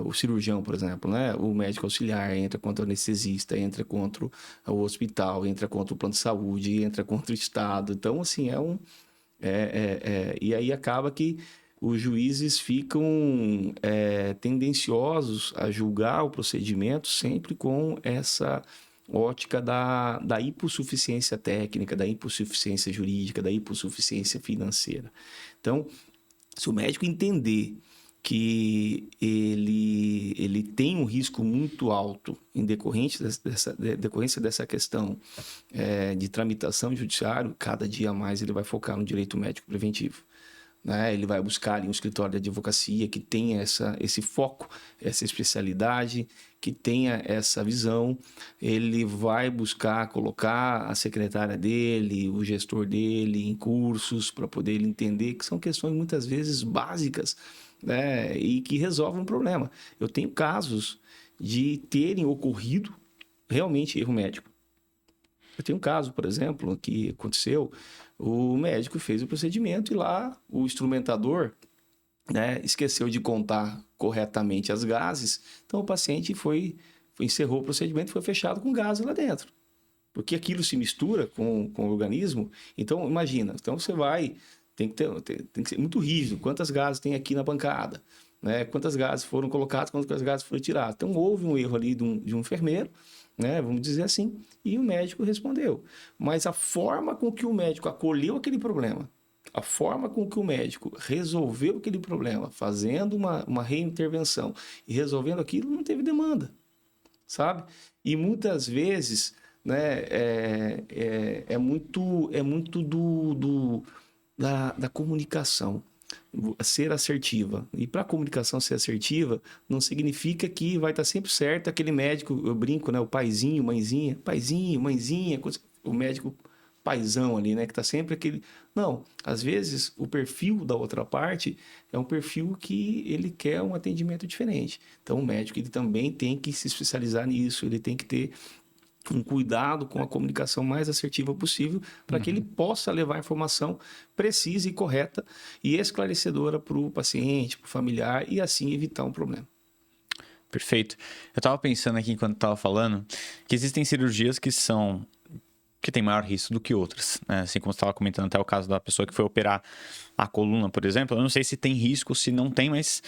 O cirurgião, por exemplo, né? O médico auxiliar entra contra o anestesista, entra contra o hospital, entra contra o plano de saúde, entra contra o Estado. Então, assim, e aí acaba que os juízes ficam tendenciosos a julgar o procedimento sempre com essa ótica da hipossuficiência técnica, da hipossuficiência jurídica, da hipossuficiência financeira. Então, se o médico entender que ele tem um risco muito alto em decorrência dessa questão de tramitação judiciária, cada dia mais ele vai focar no direito médico preventivo. Né? Ele vai buscar ali um escritório de advocacia que tenha esse foco, essa especialidade, que tenha essa visão. Ele vai buscar colocar a secretária dele, o gestor dele em cursos para poder ele entender que são questões muitas vezes básicas, né? E que resolvem um problema. Eu tenho casos de terem ocorrido realmente erro médico. Eu tenho um caso, por exemplo, que aconteceu, o médico fez o procedimento e lá o instrumentador, né, esqueceu de contar corretamente as gases, então o paciente encerrou o procedimento e foi fechado com gás lá dentro. Porque aquilo se mistura com o organismo, então imagina, então você tem que ser muito rígido, quantas gases tem aqui na bancada, né? Quantas gases foram colocadas, quantas gases foram tiradas. Então houve um erro ali de um enfermeiro, né, vamos dizer assim, e o médico respondeu. Mas a forma com que o médico acolheu aquele problema, a forma com que o médico resolveu aquele problema, fazendo uma reintervenção e resolvendo aquilo, não teve demanda, sabe? E muitas vezes, né, é muito da comunicação. Ser assertiva. E para a comunicação ser assertiva, não significa que vai estar sempre certo aquele médico, eu brinco, né? O paizinho, mãezinha, o médico paizão ali, né? Que está sempre aquele... Não, às vezes o perfil da outra parte é um perfil que ele quer um atendimento diferente. Então o médico ele também tem que se especializar nisso, ele tem que ter um cuidado com a comunicação mais assertiva possível para que ele possa levar a informação precisa e correta e esclarecedora para o paciente, para o familiar e assim evitar um problema. Perfeito. Eu estava pensando aqui enquanto estava falando que existem cirurgias que têm maior risco do que outras, né? Assim como você estava comentando até o caso da pessoa que foi operar a coluna, por exemplo. Eu não sei se tem risco, se não tem, mas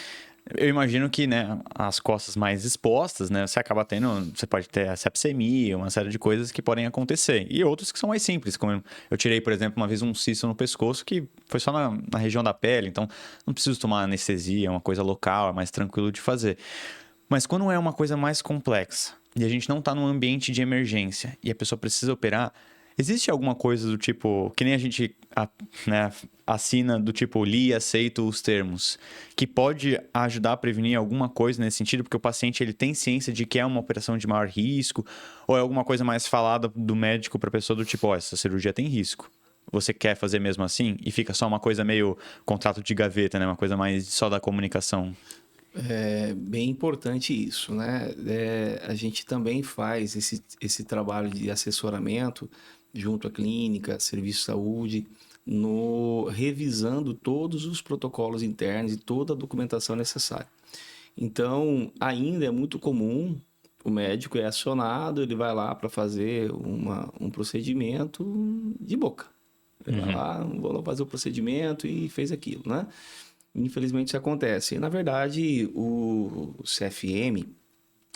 eu imagino que, né, as costas mais expostas, né, você pode ter a sepsemia, uma série de coisas que podem acontecer. E outros que são mais simples, como eu tirei, por exemplo, uma vez um cisto no pescoço que foi só na região da pele, então não preciso tomar anestesia, é uma coisa local, é mais tranquilo de fazer. Mas quando é uma coisa mais complexa e a gente não está num ambiente de emergência e a pessoa precisa operar, existe alguma coisa do tipo, que nem a gente né, assina do tipo, li e aceito os termos, que pode ajudar a prevenir alguma coisa nesse sentido? Porque o paciente ele tem ciência de que é uma operação de maior risco, ou é alguma coisa mais falada do médico para a pessoa do tipo, essa cirurgia tem risco. Você quer fazer mesmo assim? E fica só uma coisa meio contrato de gaveta, né? Uma coisa mais só da comunicação. É bem importante isso, né? A gente também faz esse trabalho de assessoramento junto à clínica, serviço de saúde, revisando todos os protocolos internos e toda a documentação necessária. Então, ainda é muito comum, o médico é acionado, ele vai lá para fazer um procedimento de boca. Ele vai lá, vou lá fazer o procedimento e fez aquilo, né? Infelizmente isso acontece. E, na verdade, o CFM,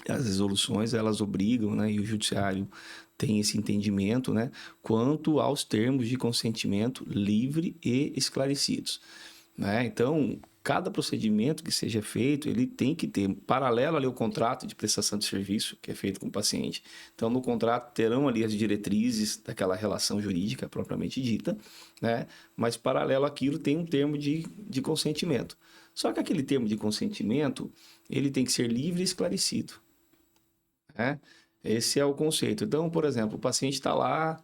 as resoluções, elas obrigam, né? E o judiciário tem esse entendimento, né? Quanto aos termos de consentimento livre e esclarecidos, né? Então, cada procedimento que seja feito, ele tem que ter, paralelo ali ao contrato de prestação de serviço que é feito com o paciente. Então, no contrato terão ali as diretrizes daquela relação jurídica propriamente dita, né? Mas, paralelo àquilo, tem um termo de consentimento. Só que aquele termo de consentimento, ele tem que ser livre e esclarecido, né? Esse é o conceito. Então, por exemplo, o paciente está lá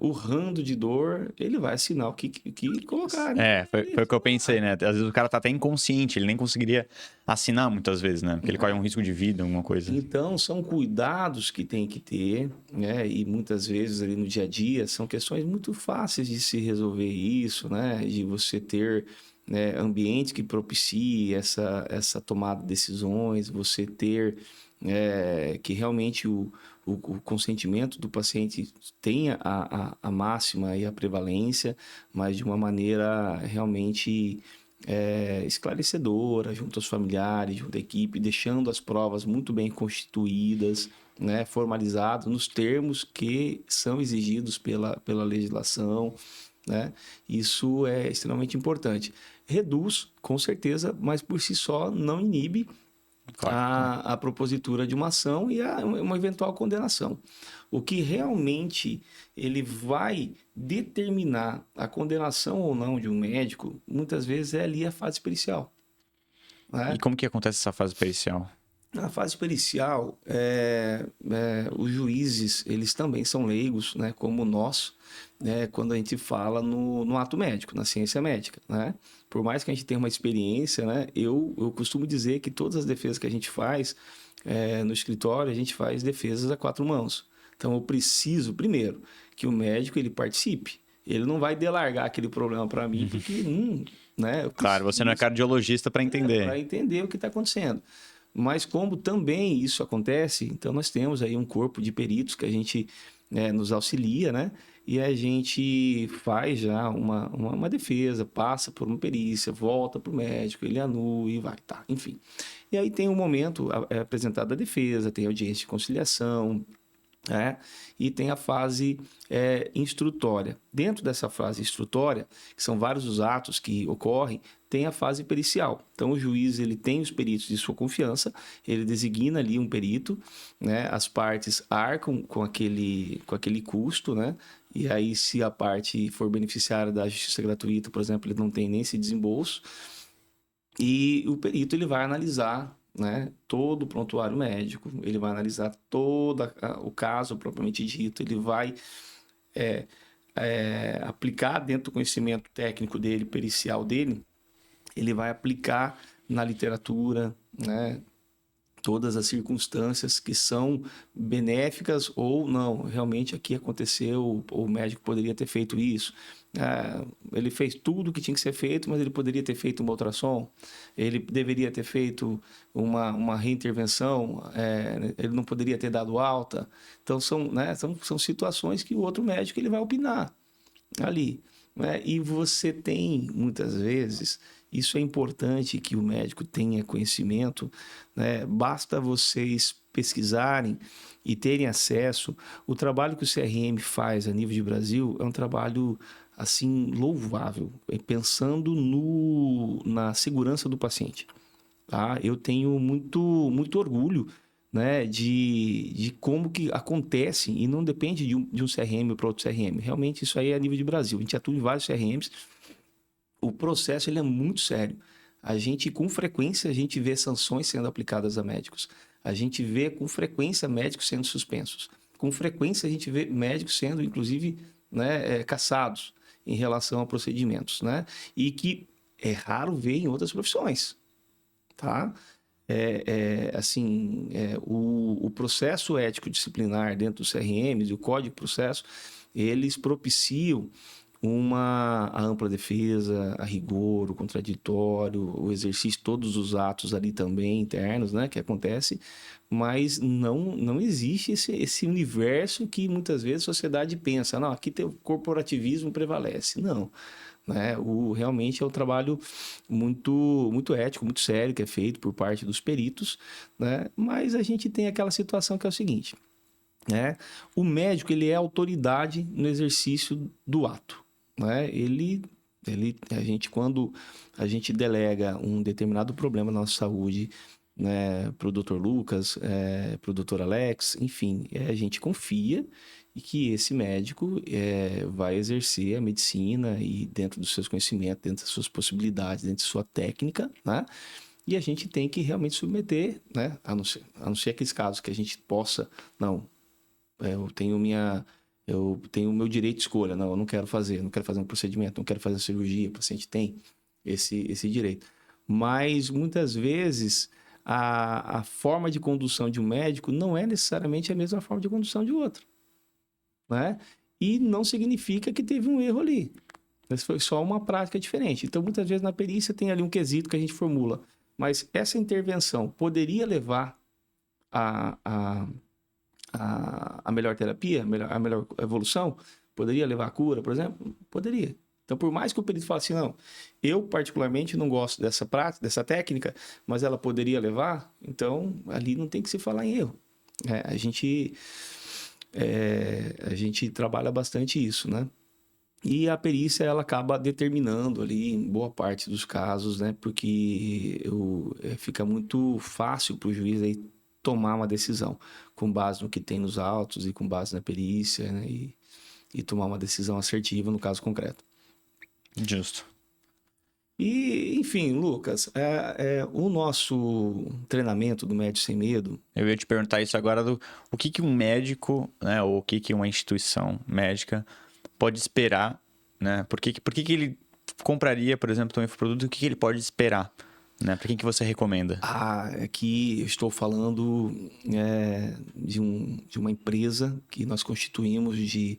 urrando de dor, ele vai assinar o que colocar, né? Foi o que eu pensei, né? Às vezes o cara tá até inconsciente, ele nem conseguiria assinar muitas vezes, né? Porque ele corre um risco de vida, alguma coisa. Então, são cuidados que tem que ter, né? E muitas vezes ali no dia a dia são questões muito fáceis de se resolver isso, né? De você ter, né, ambientes que propiciem essa tomada de decisões, você ter que realmente o consentimento do paciente tenha a máxima e a prevalência, mas de uma maneira realmente esclarecedora, junto aos familiares, junto à equipe, deixando as provas muito bem constituídas, né, formalizadas nos termos que são exigidos pela legislação, né? Isso é extremamente importante. Reduz, com certeza, mas por si só não inibe Claro. a propositura de uma ação e uma eventual condenação. O que realmente ele vai determinar a condenação ou não de um médico, muitas vezes é ali a fase pericial, né? E como que acontece essa fase pericial? Na fase pericial, os juízes, eles também são leigos, né, como nós, né, quando a gente fala no ato médico, na ciência médica, né? Por mais que a gente tenha uma experiência, né, eu costumo dizer que todas as defesas que a gente faz no escritório, a gente faz defesas a quatro mãos. Então, eu preciso, primeiro, que o médico ele participe. Ele não vai delargar aquele problema para mim, porque, né? Claro, você não é cardiologista para entender. Para entender o que está acontecendo. Mas como também isso acontece, então nós temos aí um corpo de peritos que a gente nos auxilia, né? E a gente faz já uma defesa, passa por uma perícia, volta para o médico, ele anula e vai, tá, enfim. E aí tem um momento apresentado a defesa, tem audiência de conciliação, e tem a fase instrutória. Dentro dessa fase instrutória, que são vários os atos que ocorrem, tem a fase pericial. Então, o juiz ele tem os peritos de sua confiança, ele designa ali um perito, né? As partes arcam com aquele custo, né? E aí, se a parte for beneficiária da justiça gratuita, por exemplo, ele não tem nem esse desembolso. E o perito ele vai analisar, né, todo o prontuário médico, ele vai analisar todo o caso propriamente dito, ele vai aplicar dentro do conhecimento técnico dele, pericial dele, ele vai aplicar na literatura, né, todas as circunstâncias que são benéficas ou não. Realmente aqui aconteceu, o médico poderia ter feito isso. Ele fez tudo o que tinha que ser feito, mas ele poderia ter feito uma ultrassom, ele deveria ter feito uma reintervenção, ele não poderia ter dado alta. Então, são situações que o outro médico ele vai opinar ali, né? E você tem, muitas vezes, isso é importante que o médico tenha conhecimento, né? Basta vocês pesquisarem e terem acesso. O trabalho que o CRM faz a nível de Brasil é um trabalho assim louvável, pensando na segurança do paciente, tá? Eu tenho muito orgulho, né, de como que acontece e não depende de um CRM para outro CRM. Realmente isso aí é a nível de Brasil. A gente atua em vários CRMs. O processo ele é muito sério. Com frequência, a gente vê sanções sendo aplicadas a médicos. A gente vê com frequência médicos sendo suspensos. Com frequência, a gente vê médicos sendo, inclusive, né, cassados em relação a procedimentos, né? E que é raro ver em outras profissões, tá? O processo ético disciplinar dentro dos CRMs e o código de processo, eles propiciam a ampla defesa, a rigor, o contraditório, o exercício, todos os atos ali também internos, né, que acontece, mas não existe esse universo que muitas vezes a sociedade pensa, não, aqui tem o corporativismo prevalece. Não, né? Realmente é um trabalho muito ético, muito sério que é feito por parte dos peritos, né? Mas a gente tem aquela situação que é o seguinte, né? O médico, ele é autoridade no exercício do ato, né? Quando a gente delega um determinado problema na nossa saúde, né, para o Dr. Lucas, para o Dr. Alex, enfim, a gente confia e que esse médico vai exercer a medicina e dentro dos seus conhecimentos, dentro das suas possibilidades, dentro da sua técnica, né? E a gente tem que realmente submeter, né? A não ser aqueles casos que a gente possa, não, eu tenho o meu direito de escolha. Não, eu não quero fazer um procedimento, não quero fazer cirurgia. O paciente tem esse direito. Mas, muitas vezes, a forma de condução de um médico não é necessariamente a mesma forma de condução de outro, né? E não significa que teve um erro ali. Mas foi só uma prática diferente. Então, muitas vezes, na perícia tem ali um quesito que a gente formula. Mas essa intervenção poderia levar a melhor terapia, a melhor evolução? Poderia levar à cura, por exemplo? Poderia. Então, por mais que o perito fale assim, não, eu particularmente não gosto dessa prática, dessa técnica, mas ela poderia levar, então ali não tem que se falar em erro. A gente trabalha bastante isso, né? E a perícia, ela acaba determinando ali, em boa parte dos casos, né? Porque fica muito fácil para o juiz aí tomar uma decisão com base no que tem nos autos e com base na perícia, né? E tomar uma decisão assertiva no caso concreto. Justo. E, enfim, Lucas, o nosso treinamento do Médico Sem Medo... Eu ia te perguntar isso agora, o que um médico, né, ou o que uma instituição médica pode esperar, né? Por que ele compraria, por exemplo, um infoproduto? O que ele pode esperar, né? Para quem que você recomenda? Aqui eu estou falando de uma empresa que nós constituímos de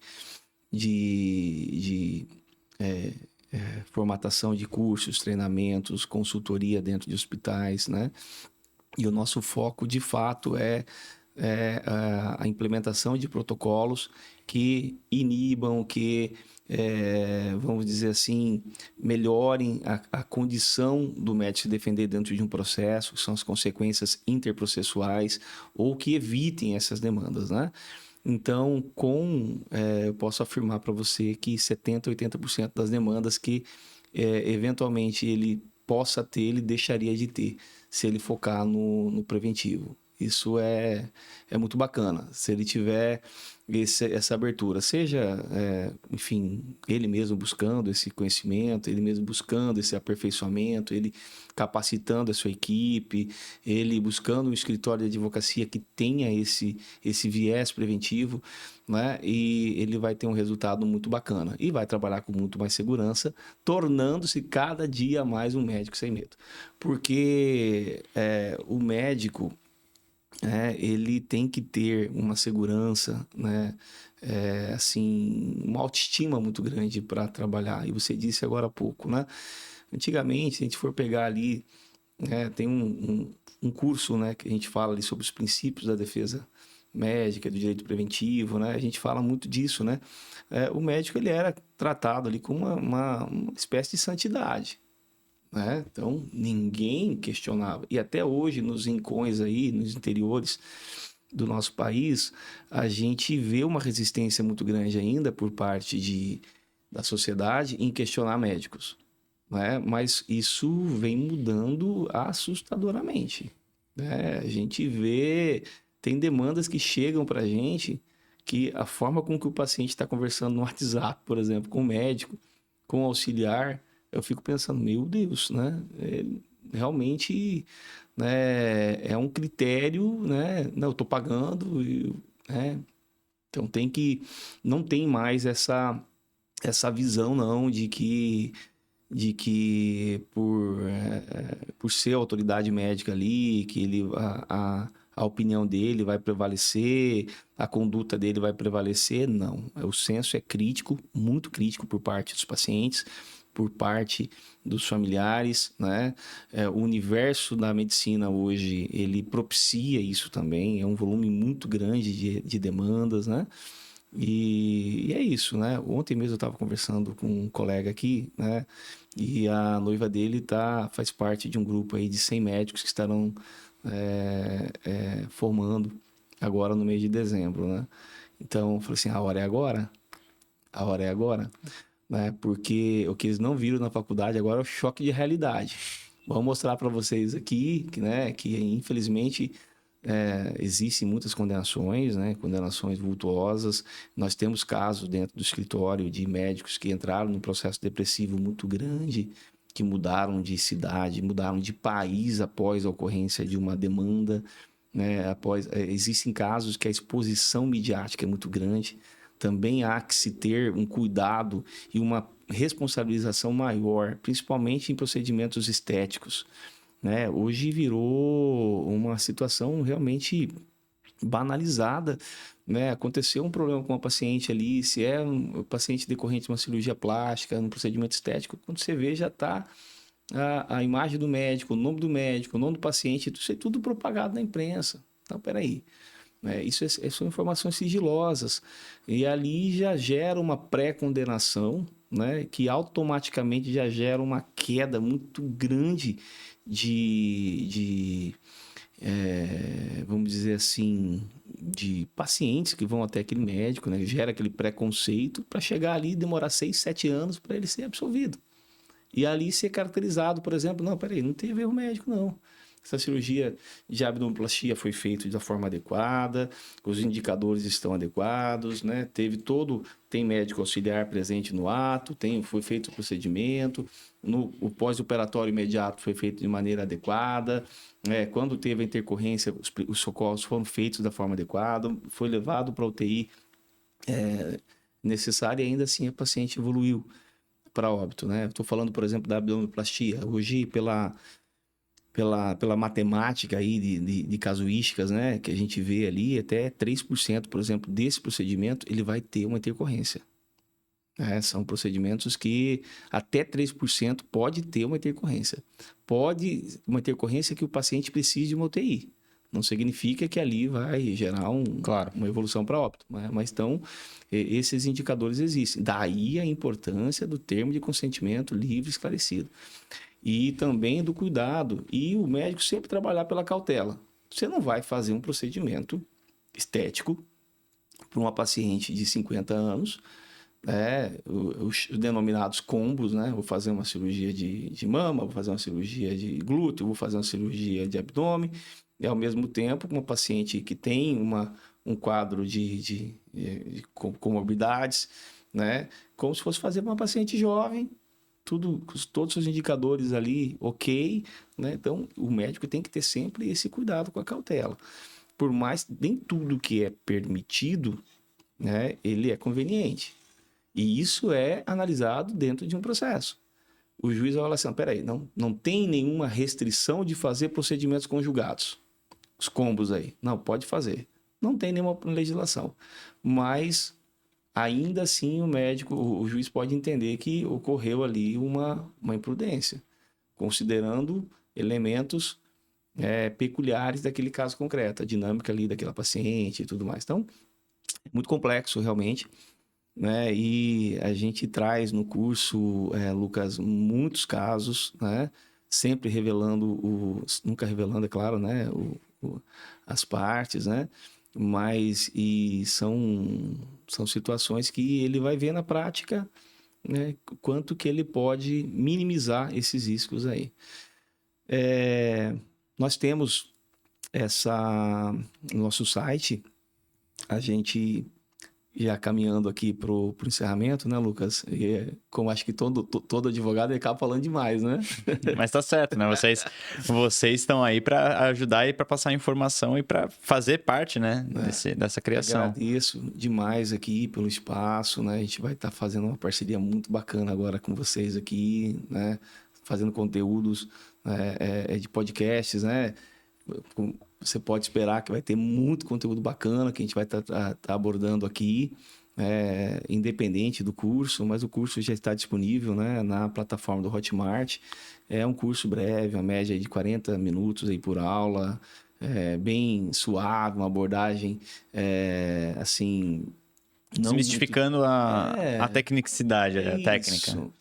formatação de cursos, treinamentos, consultoria dentro de hospitais, né? E o nosso foco, de fato, é a implementação de protocolos que inibam, vamos dizer assim, melhorem a condição do médico se defender dentro de um processo, que são as consequências interprocessuais, ou que evitem essas demandas, né? Então, eu posso afirmar para você que 70%, 80% das demandas que eventualmente ele possa ter, ele deixaria de ter, se ele focar no preventivo. Isso é muito bacana. Se ele tiver essa abertura, seja, enfim, ele mesmo buscando esse conhecimento, ele mesmo buscando esse aperfeiçoamento, ele capacitando a sua equipe, ele buscando um escritório de advocacia que tenha esse viés preventivo, né? E ele vai ter um resultado muito bacana e vai trabalhar com muito mais segurança, tornando-se cada dia mais um médico sem medo. Porque o médico, ele tem que ter uma segurança, né? Assim, uma autoestima muito grande para trabalhar. E você disse agora há pouco, né? Antigamente, se a gente for pegar ali, tem um curso, né, que a gente fala ali sobre os princípios da defesa médica, do direito preventivo, né? A gente fala muito disso, né? O médico, ele era tratado ali como uma espécie de santidade, né? Então, ninguém questionava. E até hoje, nos rincões aí, nos interiores do nosso país, a gente vê uma resistência muito grande ainda por parte da sociedade em questionar médicos, né? Mas isso vem mudando assustadoramente, né? A gente vê, tem demandas que chegam para a gente que a forma com que o paciente está conversando no WhatsApp, por exemplo, com o médico, com o auxiliar, eu fico pensando, meu Deus, né? Realmente, né, é um critério, né? Não, eu estou pagando, né? Então não tem mais essa visão, não, de que por ser autoridade médica ali, que ele a opinião dele vai prevalecer, a conduta dele vai prevalecer. Não. O senso é crítico, muito crítico por parte dos pacientes, por parte dos familiares, né? O universo da medicina hoje, ele propicia isso também, é um volume muito grande de demandas, né? E é isso, né? Ontem mesmo eu estava conversando com um colega aqui, né? E a noiva dele faz parte de um grupo aí de 100 médicos que estarão formando agora no mês de dezembro, né? Então, eu falei assim, a hora é agora, a hora é agora, né? Porque o que eles não viram na faculdade agora é o choque de realidade. Vou mostrar para vocês aqui, né, que infelizmente existem muitas condenações, né, condenações vultuosas. Nós temos casos dentro do escritório de médicos que entraram num processo depressivo muito grande, que mudaram de cidade, mudaram de país após a ocorrência de uma demanda, né, existem casos que a exposição midiática é muito grande. Também há que se ter um cuidado e uma responsabilização maior, principalmente em procedimentos estéticos, né? Hoje virou uma situação realmente banalizada, né? Aconteceu um problema com uma paciente ali, se é um paciente decorrente de uma cirurgia plástica, um procedimento estético, quando você vê já está a imagem do médico, o nome do médico, o nome do paciente, isso é tudo propagado na imprensa. Então, peraí. Isso são informações sigilosas. E ali já gera uma pré-condenação, né, que automaticamente já gera uma queda muito grande vamos dizer assim, de pacientes que vão até aquele médico, né, gera aquele preconceito para chegar ali e demorar 6, 7 anos para ele ser absolvido. E ali ser caracterizado, por exemplo, não, peraí, não teve erro médico, não. Essa cirurgia de abdominoplastia foi feita da forma adequada, os indicadores estão adequados, né? Tem médico auxiliar presente no ato, foi feito o procedimento, o pós-operatório imediato foi feito de maneira adequada, quando teve a intercorrência, os socorros foram feitos da forma adequada, foi levado para a UTI necessária e ainda assim a paciente evoluiu para óbito, né? Estou falando, por exemplo, da abdominoplastia. Hoje, pela matemática aí de casuísticas, né, que a gente vê ali, até 3%, por exemplo, desse procedimento, ele vai ter uma intercorrência. São procedimentos que até 3% pode ter uma intercorrência. Pode uma intercorrência que o paciente precise de uma UTI. Não significa que ali vai gerar uma evolução para óbito. Né? Mas então, esses indicadores existem. Daí a importância do termo de consentimento livre e esclarecido. E também do cuidado. E o médico sempre trabalhar pela cautela. Você não vai fazer um procedimento estético para uma paciente de 50 anos, os denominados combos, né? Vou fazer uma cirurgia de mama, vou fazer uma cirurgia de glúteo, vou fazer uma cirurgia de abdômen, e ao mesmo tempo uma paciente que tem um quadro de comorbidades, né? Como se fosse fazer para uma paciente jovem, todos os indicadores ali ok, né? Então o médico tem que ter sempre esse cuidado com a cautela. Por mais nem tudo que é permitido, né, ele é conveniente. E isso é analisado dentro de um processo. O juiz vai falar assim, peraí, não tem nenhuma restrição de fazer procedimentos conjugados. Os combos aí. Não, pode fazer. Não tem nenhuma legislação. Mas, ainda assim, o juiz pode entender que ocorreu ali uma imprudência, considerando elementos peculiares daquele caso concreto, a dinâmica ali daquela paciente e tudo mais. Então, é muito complexo, realmente. Né? E a gente traz no curso, Lucas, muitos casos, né? Sempre nunca revelando, é claro, né? As partes, né? Mas são situações que ele vai ver na prática, né? Quanto que ele pode minimizar esses riscos aí. Nós temos no nosso site, a gente já caminhando aqui pro encerramento, né, Lucas? Como acho que todo advogado acaba falando demais, né? Mas tá certo, né? Vocês estão aí para ajudar e para passar informação e para fazer parte, né, dessa criação. Agradeço demais aqui pelo espaço, né? A gente vai estar fazendo uma parceria muito bacana agora com vocês aqui, né? Fazendo conteúdos de podcasts, né? Você pode esperar que vai ter muito conteúdo bacana que a gente vai estar abordando aqui, independente do curso, mas o curso já está disponível, né, na plataforma do Hotmart. É um curso breve, uma média de 40 minutos aí por aula, bem suave, uma abordagem assim... Desmistificando muito... a tecnicidade, a técnica.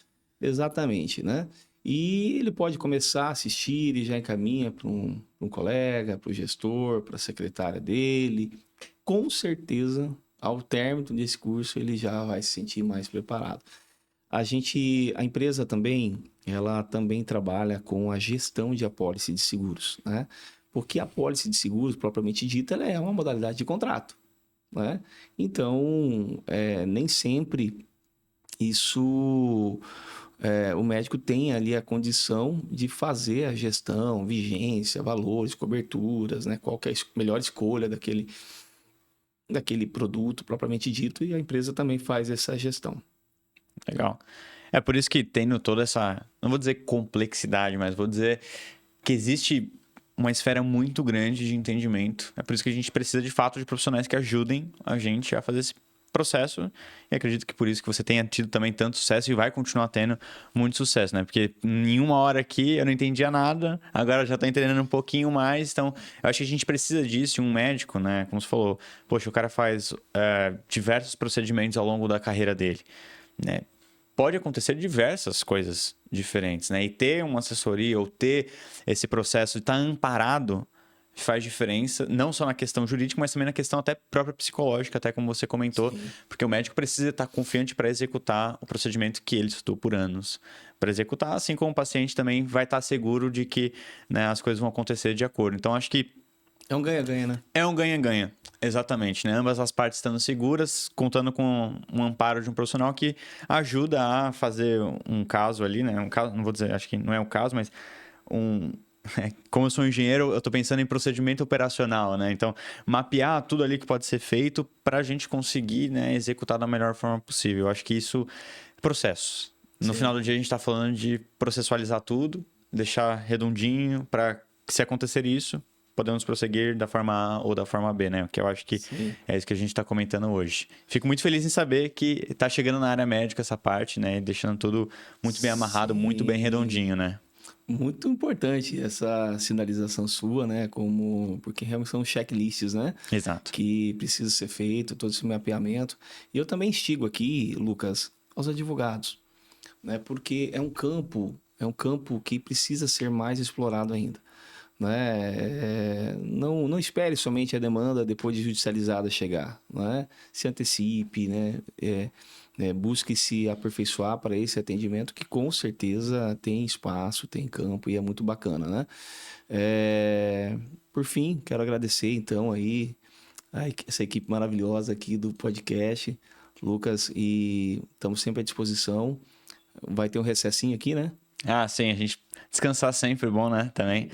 Exatamente, né? E ele pode começar a assistir e já encaminha para um colega, para o gestor, para a secretária dele. Com certeza, ao término desse curso, ele já vai se sentir mais preparado. A empresa também, ela também trabalha com a gestão de apólice de seguros, né? Porque a apólice de seguros, propriamente dita, ela é uma modalidade de contrato, né? Então, nem sempre isso... o médico tem ali a condição de fazer a gestão, vigência, valores, coberturas, né? Qual que é a melhor escolha daquele produto propriamente dito, e a empresa também faz essa gestão. Legal. É por isso que tendo toda essa, não vou dizer complexidade, mas vou dizer que existe uma esfera muito grande de entendimento. É por isso que a gente precisa, de fato, de profissionais que ajudem a gente a fazer esse processo, e acredito que por isso que você tenha tido também tanto sucesso e vai continuar tendo muito sucesso, né? Porque em uma hora aqui eu não entendia nada, agora eu já tô entendendo um pouquinho mais, então eu acho que a gente precisa disso, de um médico, né? Como você falou, poxa, o cara faz diversos procedimentos ao longo da carreira dele, né? Pode acontecer diversas coisas diferentes, né? E ter uma assessoria ou ter esse processo de estar amparado faz diferença, não só na questão jurídica, mas também na questão até própria psicológica, até como você comentou, sim, porque o médico precisa estar confiante para executar o procedimento que ele estudou por anos para executar, assim como o paciente também vai estar seguro de que, né, as coisas vão acontecer de acordo. Então, acho que é um ganha-ganha, né? É um ganha-ganha, exatamente, né? Ambas as partes estando seguras, contando com um amparo de um profissional que ajuda a fazer um caso ali, né? Um caso, não vou dizer, acho que não é o caso, mas como eu sou engenheiro, eu estou pensando em procedimento operacional, né? Então, mapear tudo ali que pode ser feito para a gente conseguir, né, executar da melhor forma possível. Eu acho que isso é processo. No final do dia, a gente está falando de processualizar tudo, deixar redondinho para que, se acontecer isso, podemos prosseguir da forma A ou da forma B, né? Que eu acho que sim, é isso que a gente está comentando hoje. Fico muito feliz em saber que está chegando na área médica essa parte, né? Deixando tudo muito bem amarrado, sim, muito bem redondinho, né? Muito importante essa sinalização sua, né? Porque realmente são checklists, né? Exato. Que precisa ser feito, todo esse mapeamento. E eu também instigo aqui, Lucas, aos advogados, né? Porque é um campo que precisa ser mais explorado ainda, né? Não espere somente a demanda depois de judicializada chegar, né? Se antecipe, né? Busque se aperfeiçoar para esse atendimento, que com certeza tem espaço, tem campo e é muito bacana, né? Por fim, quero agradecer então aí essa equipe maravilhosa aqui do podcast, Lucas, e estamos sempre à disposição. Vai ter um recessinho aqui, né? Ah, sim, a gente descansar sempre é bom, né? Também.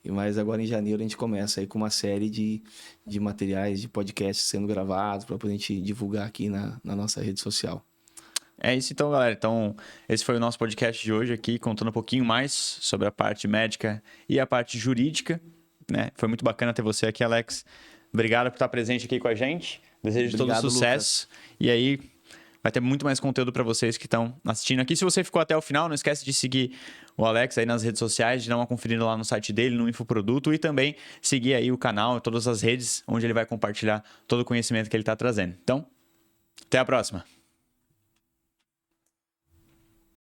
Mas agora em janeiro a gente começa aí com uma série de materiais, de podcasts sendo gravados para a gente divulgar aqui na nossa rede social. É isso então, galera. Então, esse foi o nosso podcast de hoje aqui, contando um pouquinho mais sobre a parte médica e a parte jurídica, né? Foi muito bacana ter você aqui, Alex. Obrigado por estar presente aqui com a gente. Desejo todo sucesso. Lucas. E aí, vai ter muito mais conteúdo para vocês que estão assistindo aqui. Se você ficou até o final, não esquece de seguir o Alex aí nas redes sociais, de dar uma conferida lá no site dele, no Infoproduto, e também seguir aí o canal e todas as redes onde ele vai compartilhar todo o conhecimento que ele está trazendo. Então, até a próxima!